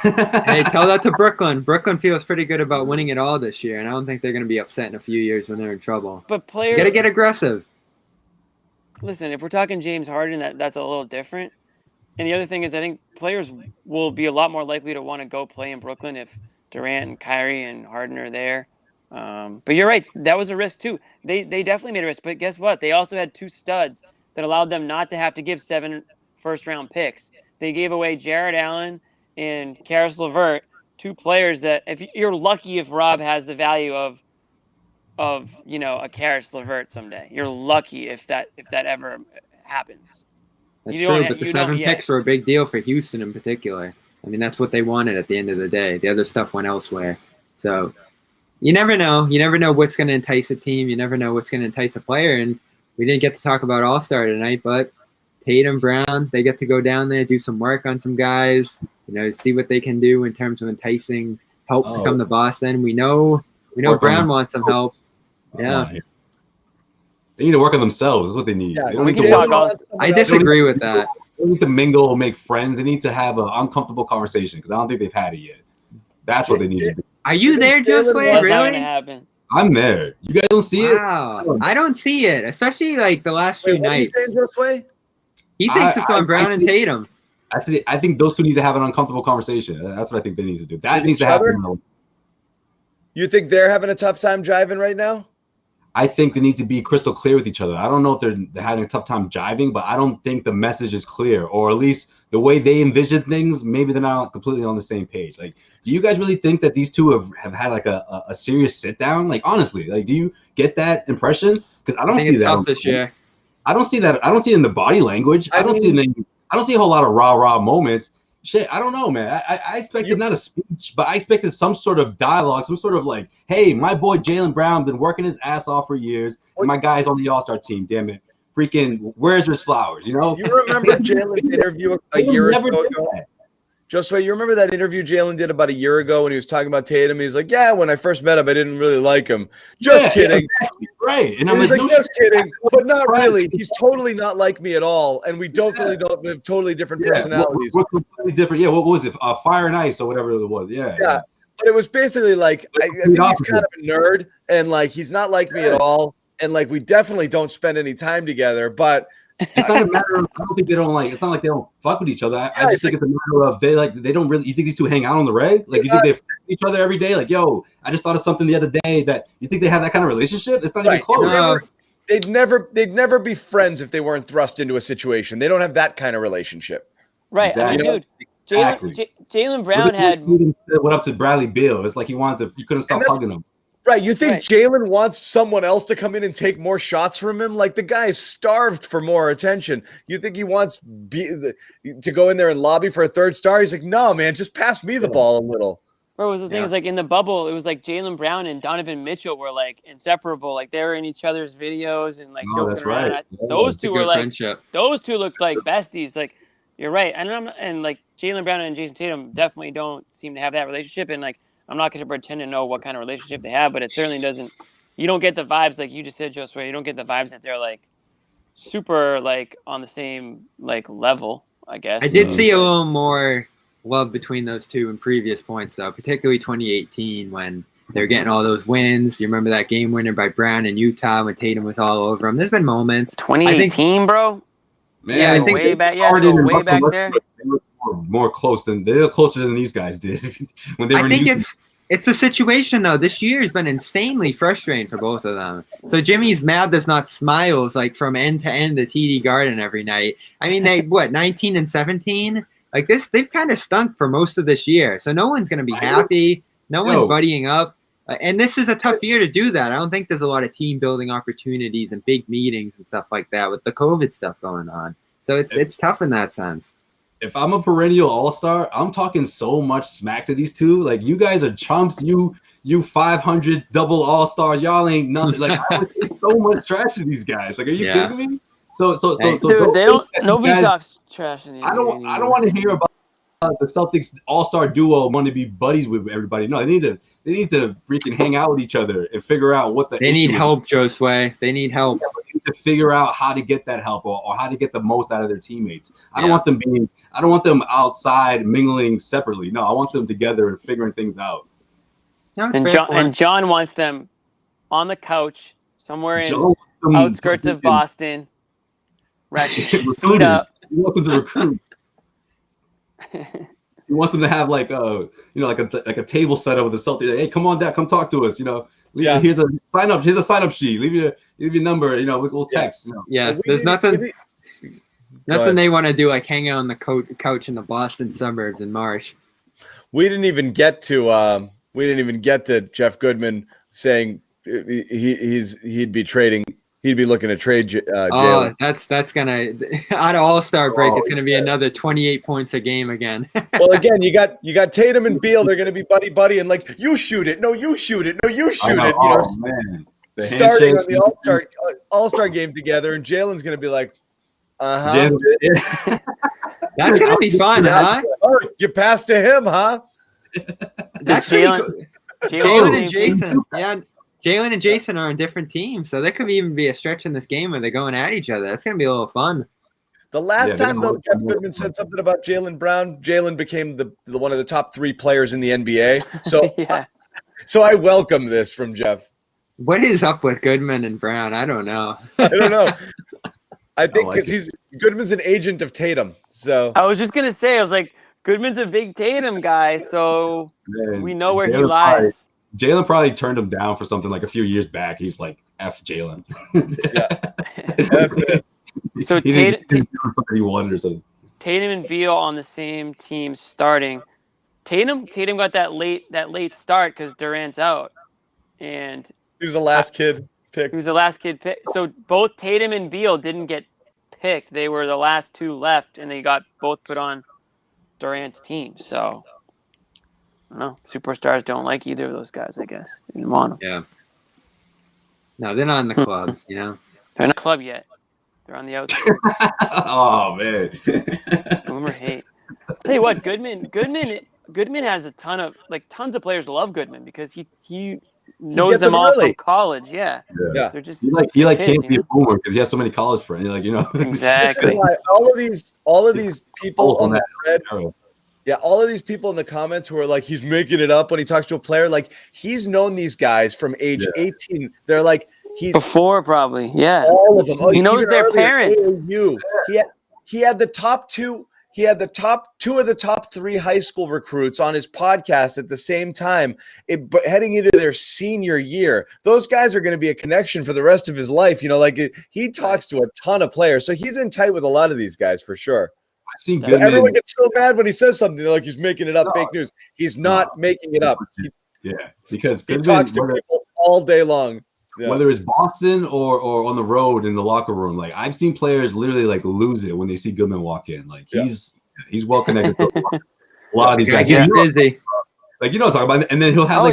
Hey, tell that to Brooklyn. Brooklyn feels pretty good about winning it all this year, and I don't think they're going to be upset in a few years when they're in trouble. But players got to get aggressive. Listen, if we're talking James Harden, that's a little different. And the other thing is, I think players will be a lot more likely to want to go play in Brooklyn if Durant and Kyrie and Harden are there. But you're right, that was a risk too. They definitely made a risk. But guess what? They also had 2 studs that allowed them not to have to give 7 first-round picks. They gave away Jared Allen and Karis LeVert, 2 players that if you're lucky if Rob has the value of a Karis LeVert someday. You're lucky if that ever happens. That's true, but the 7 picks were a big deal for Houston in particular. I mean, that's what they wanted at the end of the day. The other stuff went elsewhere. So you never know. You never know what's going to entice a team. You never know what's going to entice a player. And we didn't get to talk about All-Star tonight, but Tatum, Brown, they get to go down there, do some work on some guys, see what they can do in terms of enticing help to come to Boston. We know Brown wants some help. Yeah. They need to work on themselves. Is what they need. Yeah, they don't need to talk. I disagree with that. They need to mingle, make friends. They need to have an uncomfortable conversation because I don't think they've had it yet. That's what they need to do. Are you there, Josue? Really? Happen. I'm there. You guys don't see it? Wow. I don't see it, especially like the last few nights. He thinks it's on Brown and Tatum. I think those two need to have an uncomfortable conversation. That's what I think they need to do. That needs to happen. You think they're having a tough time jiving right now? I think they need to be crystal clear with each other. I don't know if they're having a tough time jiving, but I don't think the message is clear, or at least the way they envision things, maybe they're not completely on the same page. Like, do you guys really think that these two have had like a serious sit down? Like, honestly, like, do you get that impression? Because I don't see that this year. I don't see that. I don't see it in the body language. I don't see a whole lot of rah moments. Shit, I don't know, man. I expected not a speech, but I expected some sort of dialogue, some sort of like, hey, my boy Jaylen Brown been working his ass off for years, and my guy's on the All-Star team, damn it. Freaking, where's his flowers, You remember Jaylen's interview a year ago? Josue, you remember that interview Jaylen did about a year ago when he was talking about Tatum? He's like, yeah, when I first met him, I didn't really like him. Just kidding. Exactly. Right. And I'm like, just kidding, but not really. He's totally not like me at all. And we don't have totally different personalities. We're completely different. Yeah, what was it? Fire and Ice or whatever it was. Yeah. But it was basically like, I think he's kind of a nerd, and like he's not like me at all. And like we definitely don't spend any time together, but it's not a matter of, I don't think they don't like, it's not like they don't fuck with each other. I just think it's a matter of they don't really, you think these two hang out on the reg? Like, you think they fuck each other every day? Like, yo, I just thought of something the other day that you think they have that kind of relationship? It's not even close. They'd never be friends if they weren't thrust into a situation. They don't have that kind of relationship. Right. Exactly. I mean, dude, Jaylen Brown had went up to Bradley Beal. It's like you couldn't stop hugging him. Right, you think Jaylen wants someone else to come in and take more shots from him? Like, the guy is starved for more attention. You think he wants to go in there and lobby for a third star? He's like, no, man, just pass me the ball a little. Bro, the thing is, like, in the bubble, it was like Jaylen Brown and Donovan Mitchell were like inseparable. Like, they were in each other's videos and like joking around. Right. Those two were like friendship. Those two looked like besties. Like, you're right, and like Jaylen Brown and Jason Tatum definitely don't seem to have that relationship, and like. I'm not going to pretend to know what kind of relationship they have, but it certainly doesn't. You don't get the vibes like you just said, Josue. You don't get the vibes that they're like super like on the same like level, I guess. I did see a little more love between those two in previous points, though, particularly 2018 when they're getting all those wins. You remember that game winner by Brown in Utah when Tatum was all over him. There's been moments. 2018, bro. Man, yeah, I think way back. Yeah, go way back there. They were more close than they were closer than these guys did when they were. I think it's the situation though. This year has been insanely frustrating for both of them. So Jimmy's mad does not smiles like from end to end at TD Garden every night. I mean, they 19 and 17 like this. They've kind of stunk for most of this year. So no one's going to be happy. No one's buddying up. And this is a tough year to do that. I don't think there's a lot of team building opportunities and big meetings and stuff like that with the COVID stuff going on. So it's tough in that sense. If I'm a perennial all-star, I'm talking so much smack to these two. Like, you guys are chumps. You 500 double all-stars. Y'all ain't nothing. Like, I would say so much trash to these guys. Like, are you kidding me? So dude, they don't. Nobody talks trash in the NBA. I don't want to hear about the Celtics all-star duo want to be buddies with everybody. No, they need to freaking hang out with each other and figure out what they need help, Josue. They need help. Yeah, they need to figure out how to get that help or how to get the most out of their teammates. I don't want them outside mingling separately. No, I want them together and figuring things out. And John wants them on the couch somewhere in outskirts of Boston, feet up. He wants them to recruit. He wants them to have like like a table set up with the Celtics. Like, hey, come on down, come talk to us. Here's a sign up sheet. Leave your number. We'll text. Yeah, there's nothing they want to do like hang out on the couch in the Boston suburbs in March. We didn't even get to Jeff Goodman saying he'd be looking to trade Jalen. That's gonna out of All-Star break. It's gonna be another 28 points a game again. Well, again, you got Tatum and Beal. They're gonna be buddy, and like you shoot it, no, you shoot it, no, you shoot it. Man. Starting on the All-Star game together, and Jalen's gonna be like, That's gonna be fun, huh? Oh, you passed to him, huh? That's Jalen and Jason. Yeah. Jalen and Jason are on different teams, so there could even be a stretch in this game where they're going at each other. That's going to be a little fun. The last time, though, Jeff Goodman said something about Jaylen Brown. Jalen became the one of the top 3 players in the NBA. So, so I welcome this from Jeff. What is up with Goodman and Brown? I don't know. I don't know. I think because Goodman's an agent of Tatum. So I was just gonna say, I was like, Goodman's a big Tatum guy, so we know where he lies. Jalen probably turned him down for something like a few years back. He's like, F Jalen. So he wanted or something. Tatum and Beal on the same team starting. Tatum got that late start because Durant's out, and he was the last kid picked. He was the last kid picked. So both Tatum and Beal didn't get picked. They were the last 2 left, and they got both put on Durant's team. So. No, superstars don't like either of those guys, I guess. They didn't want them. Yeah. No, they're not in the club, They're not in the club yet. They're on the outside. Oh, man. Boomer hate. I'll tell you what, Goodman has tons of players love Goodman because he knows them all from college. Yeah. They're just he can't be a boomer because he has so many college friends. Exactly. All of these people on the thread. Yeah, all of these people in the comments who are like, he's making it up when he talks to a player. Like, he's known these guys from age 18. They're like, before probably, all of them. He knows their parents. He had the top 2. He had the top 2 of the top 3 high school recruits on his podcast at the same time, heading into their senior year. Those guys are going to be a connection for the rest of his life. He talks to a ton of players, so he's in tight with a lot of these guys for sure. Everyone gets so mad when he says something. They're like, he's making it up, fake news. He's not making it up. Because he talks to people all day long. Yeah. Whether it's Boston or on the road in the locker room, like I've seen players literally like lose it when they see Goodman walk in. Like he's well connected to a lot of these guys. He's busy. Like what I'm talking about, and then he'll have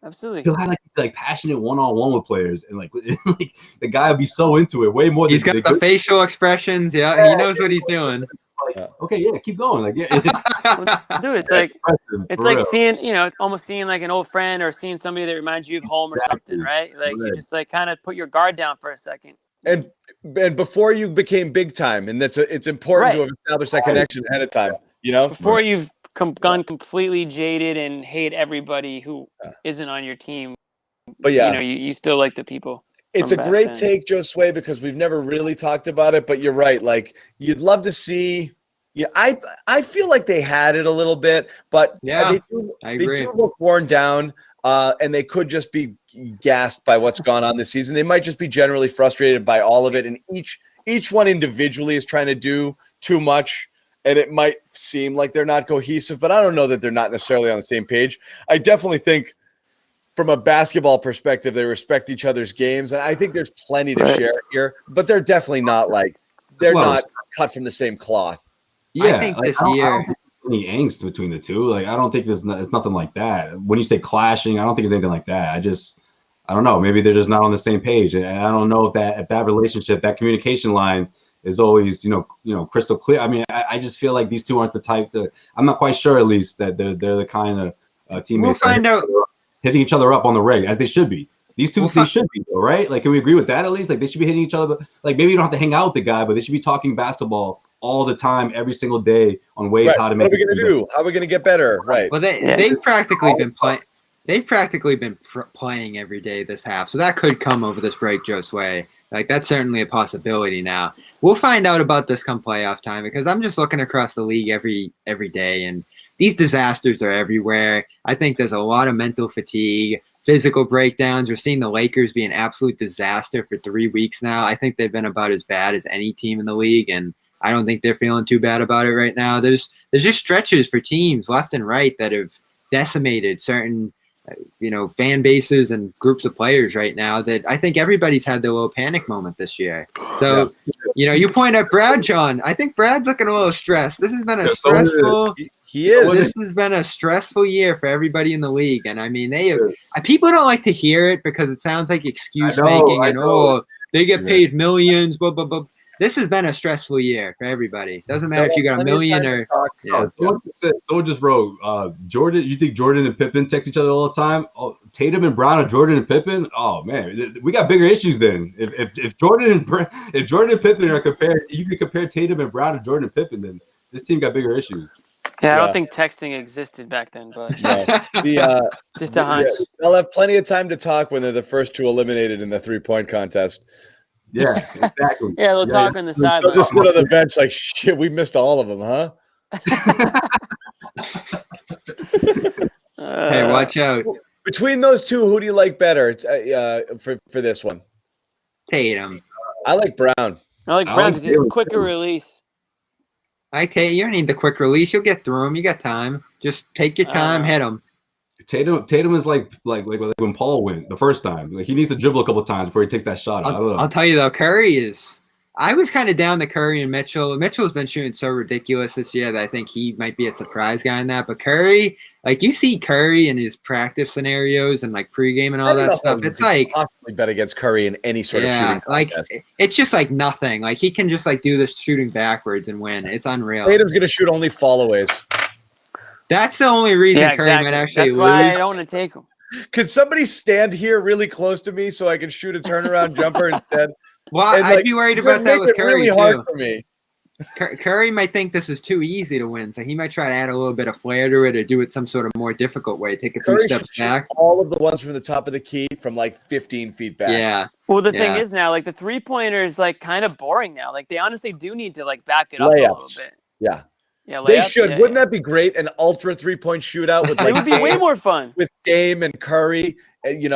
absolutely. He'll have this passionate one-on-one with players, and like the guy will be so into it, way more. He's got the facial expressions. Yeah, he knows what he's doing. Okay, keep going. Dude, it's like real. Seeing, almost seeing like an old friend or seeing somebody that reminds you of home or something, right? Like you just like kind of put your guard down for a second. And before you became big time, and it's important to have established that connection ahead of time. Before you've gone completely jaded and hate everybody who isn't on your team. But you still like the people. It's a great take, Joe Sway, because we've never really talked about it. But you're right. Like, you'd love to see. Yeah, I feel like they had it a little bit, but they do look worn down, and they could just be gassed by what's gone on this season. They might just be generally frustrated by all of it, and each one individually is trying to do too much, and it might seem like they're not cohesive, but I don't know that they're not necessarily on the same page. I definitely think from a basketball perspective, they respect each other's games, and I think there's plenty to share here, but they're definitely not not cut from the same cloth. Yeah, I think this year. I don't think there's any angst between the two. Like, I don't think it's nothing like that. When you say clashing, I don't think it's anything like that. I don't know. Maybe they're just not on the same page, and I don't know if that relationship, that communication line, is always crystal clear. I mean, I just feel like these two aren't the type that I'm not quite sure, at least, that they're the kind of teammates. We'll find out. Hitting each other up on the reg, as they should be. These two, they should be, though, right? Like, can we agree with that at least? Like, they should be hitting each other. Like, maybe you don't have to hang out with the guy, but they should be talking basketball all the time, every single day, on ways how to make. What are we going to do? How are we going to get better? Right. Well, they've practically been playing. They've practically been playing every day this half, so that could come over this break, Joe Sway. Like, that's certainly a possibility now. We'll find out about this come playoff time, because I'm just looking across the league every day, and these disasters are everywhere. I think there's a lot of mental fatigue, physical breakdowns. We're seeing the Lakers be an absolute disaster for 3 weeks now. I think they've been about as bad as any team in the league, and I don't think they're feeling too bad about it right now. There's just stretches for teams left and right that have decimated certain fan bases and groups of players right now that I think everybody's had their little panic moment this year. So, you point out Brad, John. I think Brad's looking a little stressed. This has been a stressful. He is. This has been a stressful year for everybody in the league, and I mean, people don't like to hear it because it sounds like excuse making and they get paid millions. Blah blah blah. This has been a stressful year for everybody. Doesn't matter if you got a million or. Someone just wrote, Jordan. You think Jordan and Pippen text each other all the time? Oh, Tatum and Brown or Jordan and Pippen? Oh man, we got bigger issues then. If Jordan and Pippen are compared, you can compare Tatum and Brown to Jordan and Pippen. Then this team got bigger issues. Yeah, I don't think texting existed back then, but just a hunch. They'll have plenty of time to talk when they're the first two eliminated in the 3-point contest. Yeah, exactly. Yeah, they'll talk on the sideline. They'll just sit on the bench like, shit, we missed all of them, huh? Hey, watch out. Between those two, who do you like better for this one? Tatum. I like Brown. I like Brown because he's a quicker release. I tell you, you don't need the quick release. You'll get through him. You got time. Just take your time, hit him. Tatum is like when Paul went the first time. Like, he needs to dribble a couple of times before he takes that shot. I don't know. I'll tell you though, Curry is. I was kind of down to Curry and Mitchell. Mitchell's been shooting so ridiculous this year that I think he might be a surprise guy in that. But Curry, like, you see Curry in his practice scenarios and like pregame and all that stuff. It's like possibly bet against Curry in any sort of shooting contest. Like it's just like nothing. Like, he can just like do this shooting backwards and win. It's unreal. Tatum's gonna shoot only fallaways. That's the only reason Curry might actually lose. That's why I don't want to take him. Could somebody stand here really close to me so I can shoot a turnaround jumper instead? Well, I'd be worried about that with Curry, really hard for me. Curry might think this is too easy to win, so he might try to add a little bit of flair to it or do it some sort of more difficult way. Take a few steps back. All of the ones from the top of the key from like 15 feet back. Yeah. Well, the thing is now, like, the 3-pointer is like kind of boring now. Like, they honestly do need to like back it up a little bit. Yeah. Yeah, they should. Wouldn't that be great? An ultra 3-point shootout with like it would be way more fun with Dame and Curry, and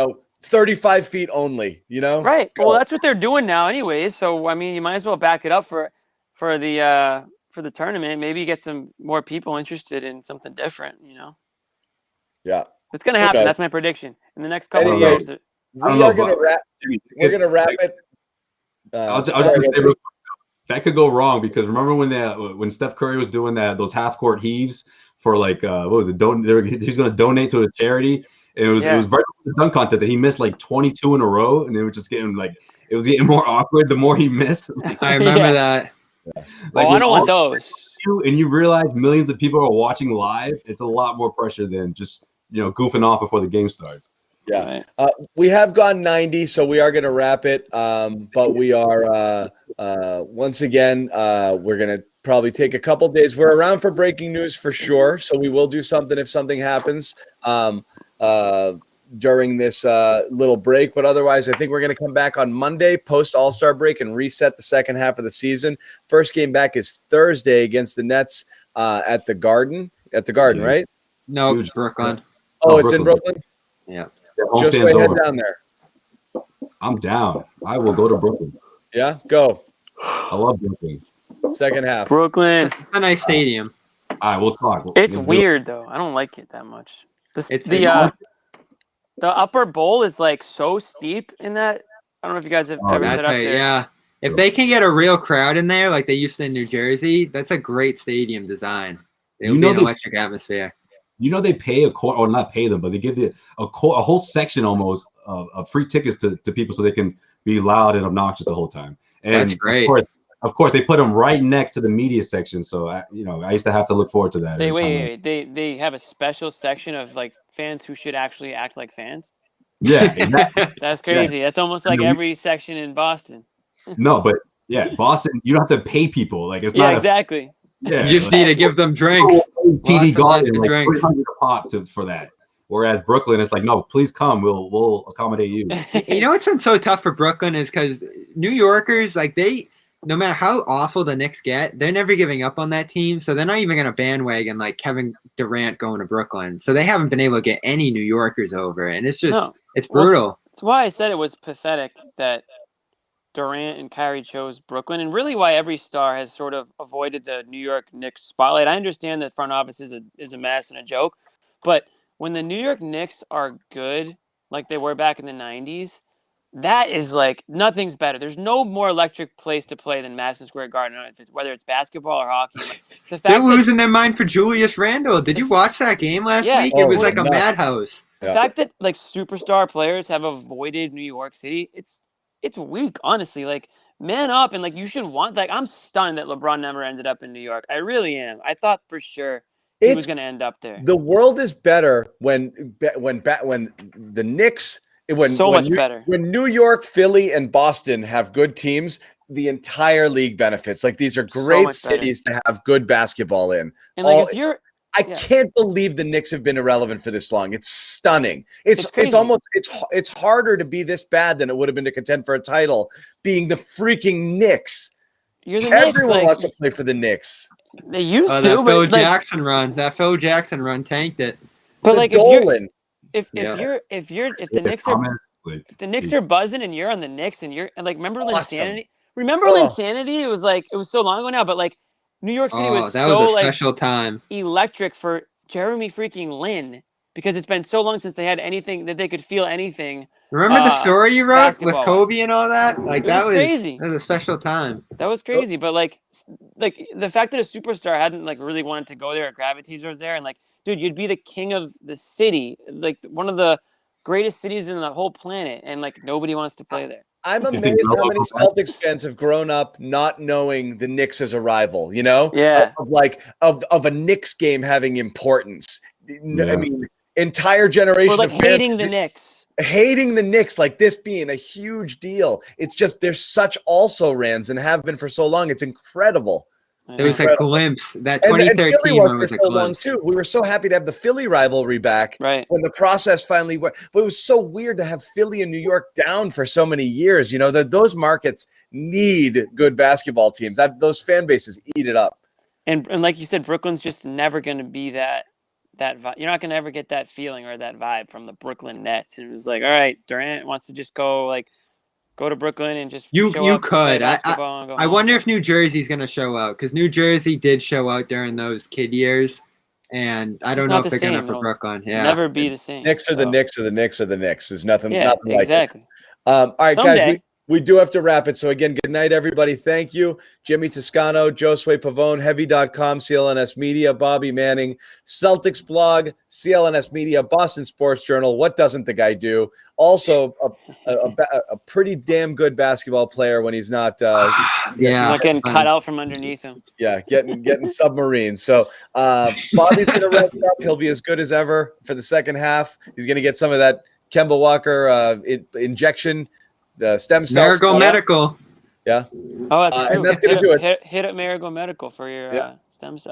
35 feet only. Right. Well, that's what they're doing now, anyways. So I mean, you might as well back it up for the tournament. Maybe get some more people interested in something different. Yeah, it's gonna happen. Okay. That's my prediction in the next couple of years. We're gonna wrap it. I'll just say real quick. That could go wrong because remember when Steph Curry was doing those half court heaves for like what was it? He was going to donate to a charity, and it was right before the dunk contest that he missed like 22 in a row, and it was just getting more awkward the more he missed. I remember that. Yeah. Like, I don't want those. And you realize millions of people are watching live. It's a lot more pressure than just goofing off before the game starts. Yeah. We have gone 90, so we are going to wrap it. But we are, once again, we're going to probably take a couple days. We're around for breaking news for sure. So we will do something if something happens during this little break. But otherwise, I think we're going to come back on Monday, post All-Star break, and reset the second half of the season. First game back is Thursday against the Nets at the Garden. At the Garden, right? No, Brooklyn. Oh, it's in Brooklyn? Yeah. Just way head down there. I'm down. I will go to Brooklyn. Yeah, go. I love Brooklyn. Second half. Brooklyn. It's a nice stadium. All right, we'll talk. It's weird though. I don't like it that much. The upper bowl is like so steep in that. I don't know if you guys have ever set up there. Yeah. If they can get a real crowd in there like they used to in New Jersey, that's a great stadium design. It'll be an electric atmosphere. You know they pay or not pay them, but they give a whole section almost of free tickets to people so they can be loud and obnoxious the whole time. And that's great. Of course, they put them right next to the media section, so I used to have to look forward to that. They have a special section of like fans who should actually act like fans. Yeah, exactly. That's crazy. Yeah. That's almost like every section in Boston. No, but yeah, Boston, you don't have to pay people. Like it's not exactly. Yeah, you just need to give them drinks. TD Garden, like $300 a pop for that. Whereas Brooklyn, it's like, no, please come. We'll accommodate you. You know what's been so tough for Brooklyn is because New Yorkers, like no matter how awful the Knicks get, they're never giving up on that team. So they're not even going to bandwagon like Kevin Durant going to Brooklyn. So they haven't been able to get any New Yorkers over. And it's just, it's brutal. Well, that's why I said it was pathetic that Durant and Kyrie chose Brooklyn, and really why every star has sort of avoided the New York Knicks spotlight. I understand that front office is a mess and a joke, but when the New York Knicks are good, like they were back in the 90s, that is like nothing's better. There's no more electric place to play than Madison Square Garden, whether it's basketball or hockey. The fact they're losing their mind for Julius Randle. Did you watch that game last week? It was like a madhouse. The fact that like superstar players have avoided New York City, it's weak, honestly. Like, man up, and like you should want. Like, I'm stunned that LeBron never ended up in New York. I really am. I thought for sure he was going to end up there. The world is better when the Knicks. Better. When New York, Philly, and Boston have good teams, the entire league benefits. Like, these are great cities to have good basketball in. And like, if you're I can't believe the Knicks have been irrelevant for this long. It's stunning. It's harder to be this bad than it would have been to contend for a title, being the freaking Knicks. You're the Everyone Knicks, wants to play for the Knicks. They used to, that but Phil like, Jackson run tanked it. But like, if the Knicks are buzzing and you're on the Knicks and you're like, remember Linsanity? Remember Linsanity? It was so long ago now, but like, New York City was a special time. Electric for Jeremy freaking Lin, because it's been so long since they had anything that they could feel anything. Remember the story you wrote with Kobe and all that? Like that was crazy. That was a special time. That was crazy, but like the fact that a superstar hadn't like really wanted to go there or gravitate towards there, and like, dude, you'd be the king of the city, like one of the greatest cities in the whole planet, and like nobody wants to play there. I'm amazed how many Celtics fans have grown up not knowing the Knicks as a rival, you know? Yeah. Of a Knicks game having importance. Yeah. I mean, entire generation of fans hating the Knicks. Hating the Knicks, like this being a huge deal. It's just they're such also-rans and have been for so long. It's incredible. There was a glimpse. That 2013 one was a glimpse. Too. We were so happy to have the Philly rivalry back when the process finally went. But it was so weird to have Philly and New York down for so many years. You know, those markets need good basketball teams. Those fan bases eat it up. And like you said, Brooklyn's just never going to be that vibe. You're not going to ever get that feeling or that vibe from the Brooklyn Nets. It was like, all right, Durant wants to just go to Brooklyn and just you could. I wonder if New Jersey's going to show out, because New Jersey did show out during those kid years, and I don't know if they're going to for Brooklyn. Yeah, never be the same. Knicks are the Knicks or the Knicks are the Knicks. There's nothing like it. Exactly. All right, guys. We do have to wrap it. So again, good night, everybody. Thank you. Jimmy Toscano, Josue Pavone, Heavy.com, CLNS Media, Bobby Manning, Celtics Blog, CLNS Media, Boston Sports Journal. What doesn't the guy do? Also, a pretty damn good basketball player when he's not not getting cut out from underneath him. Yeah, getting submarine. So Bobby's gonna rest up. He'll be as good as ever for the second half. He's gonna get some of that Kemba Walker injection, the stem cells. Maragal Medical. Yeah. Oh, that's true. And that's going to do it. Hit up Maragal Medical for your stem cell.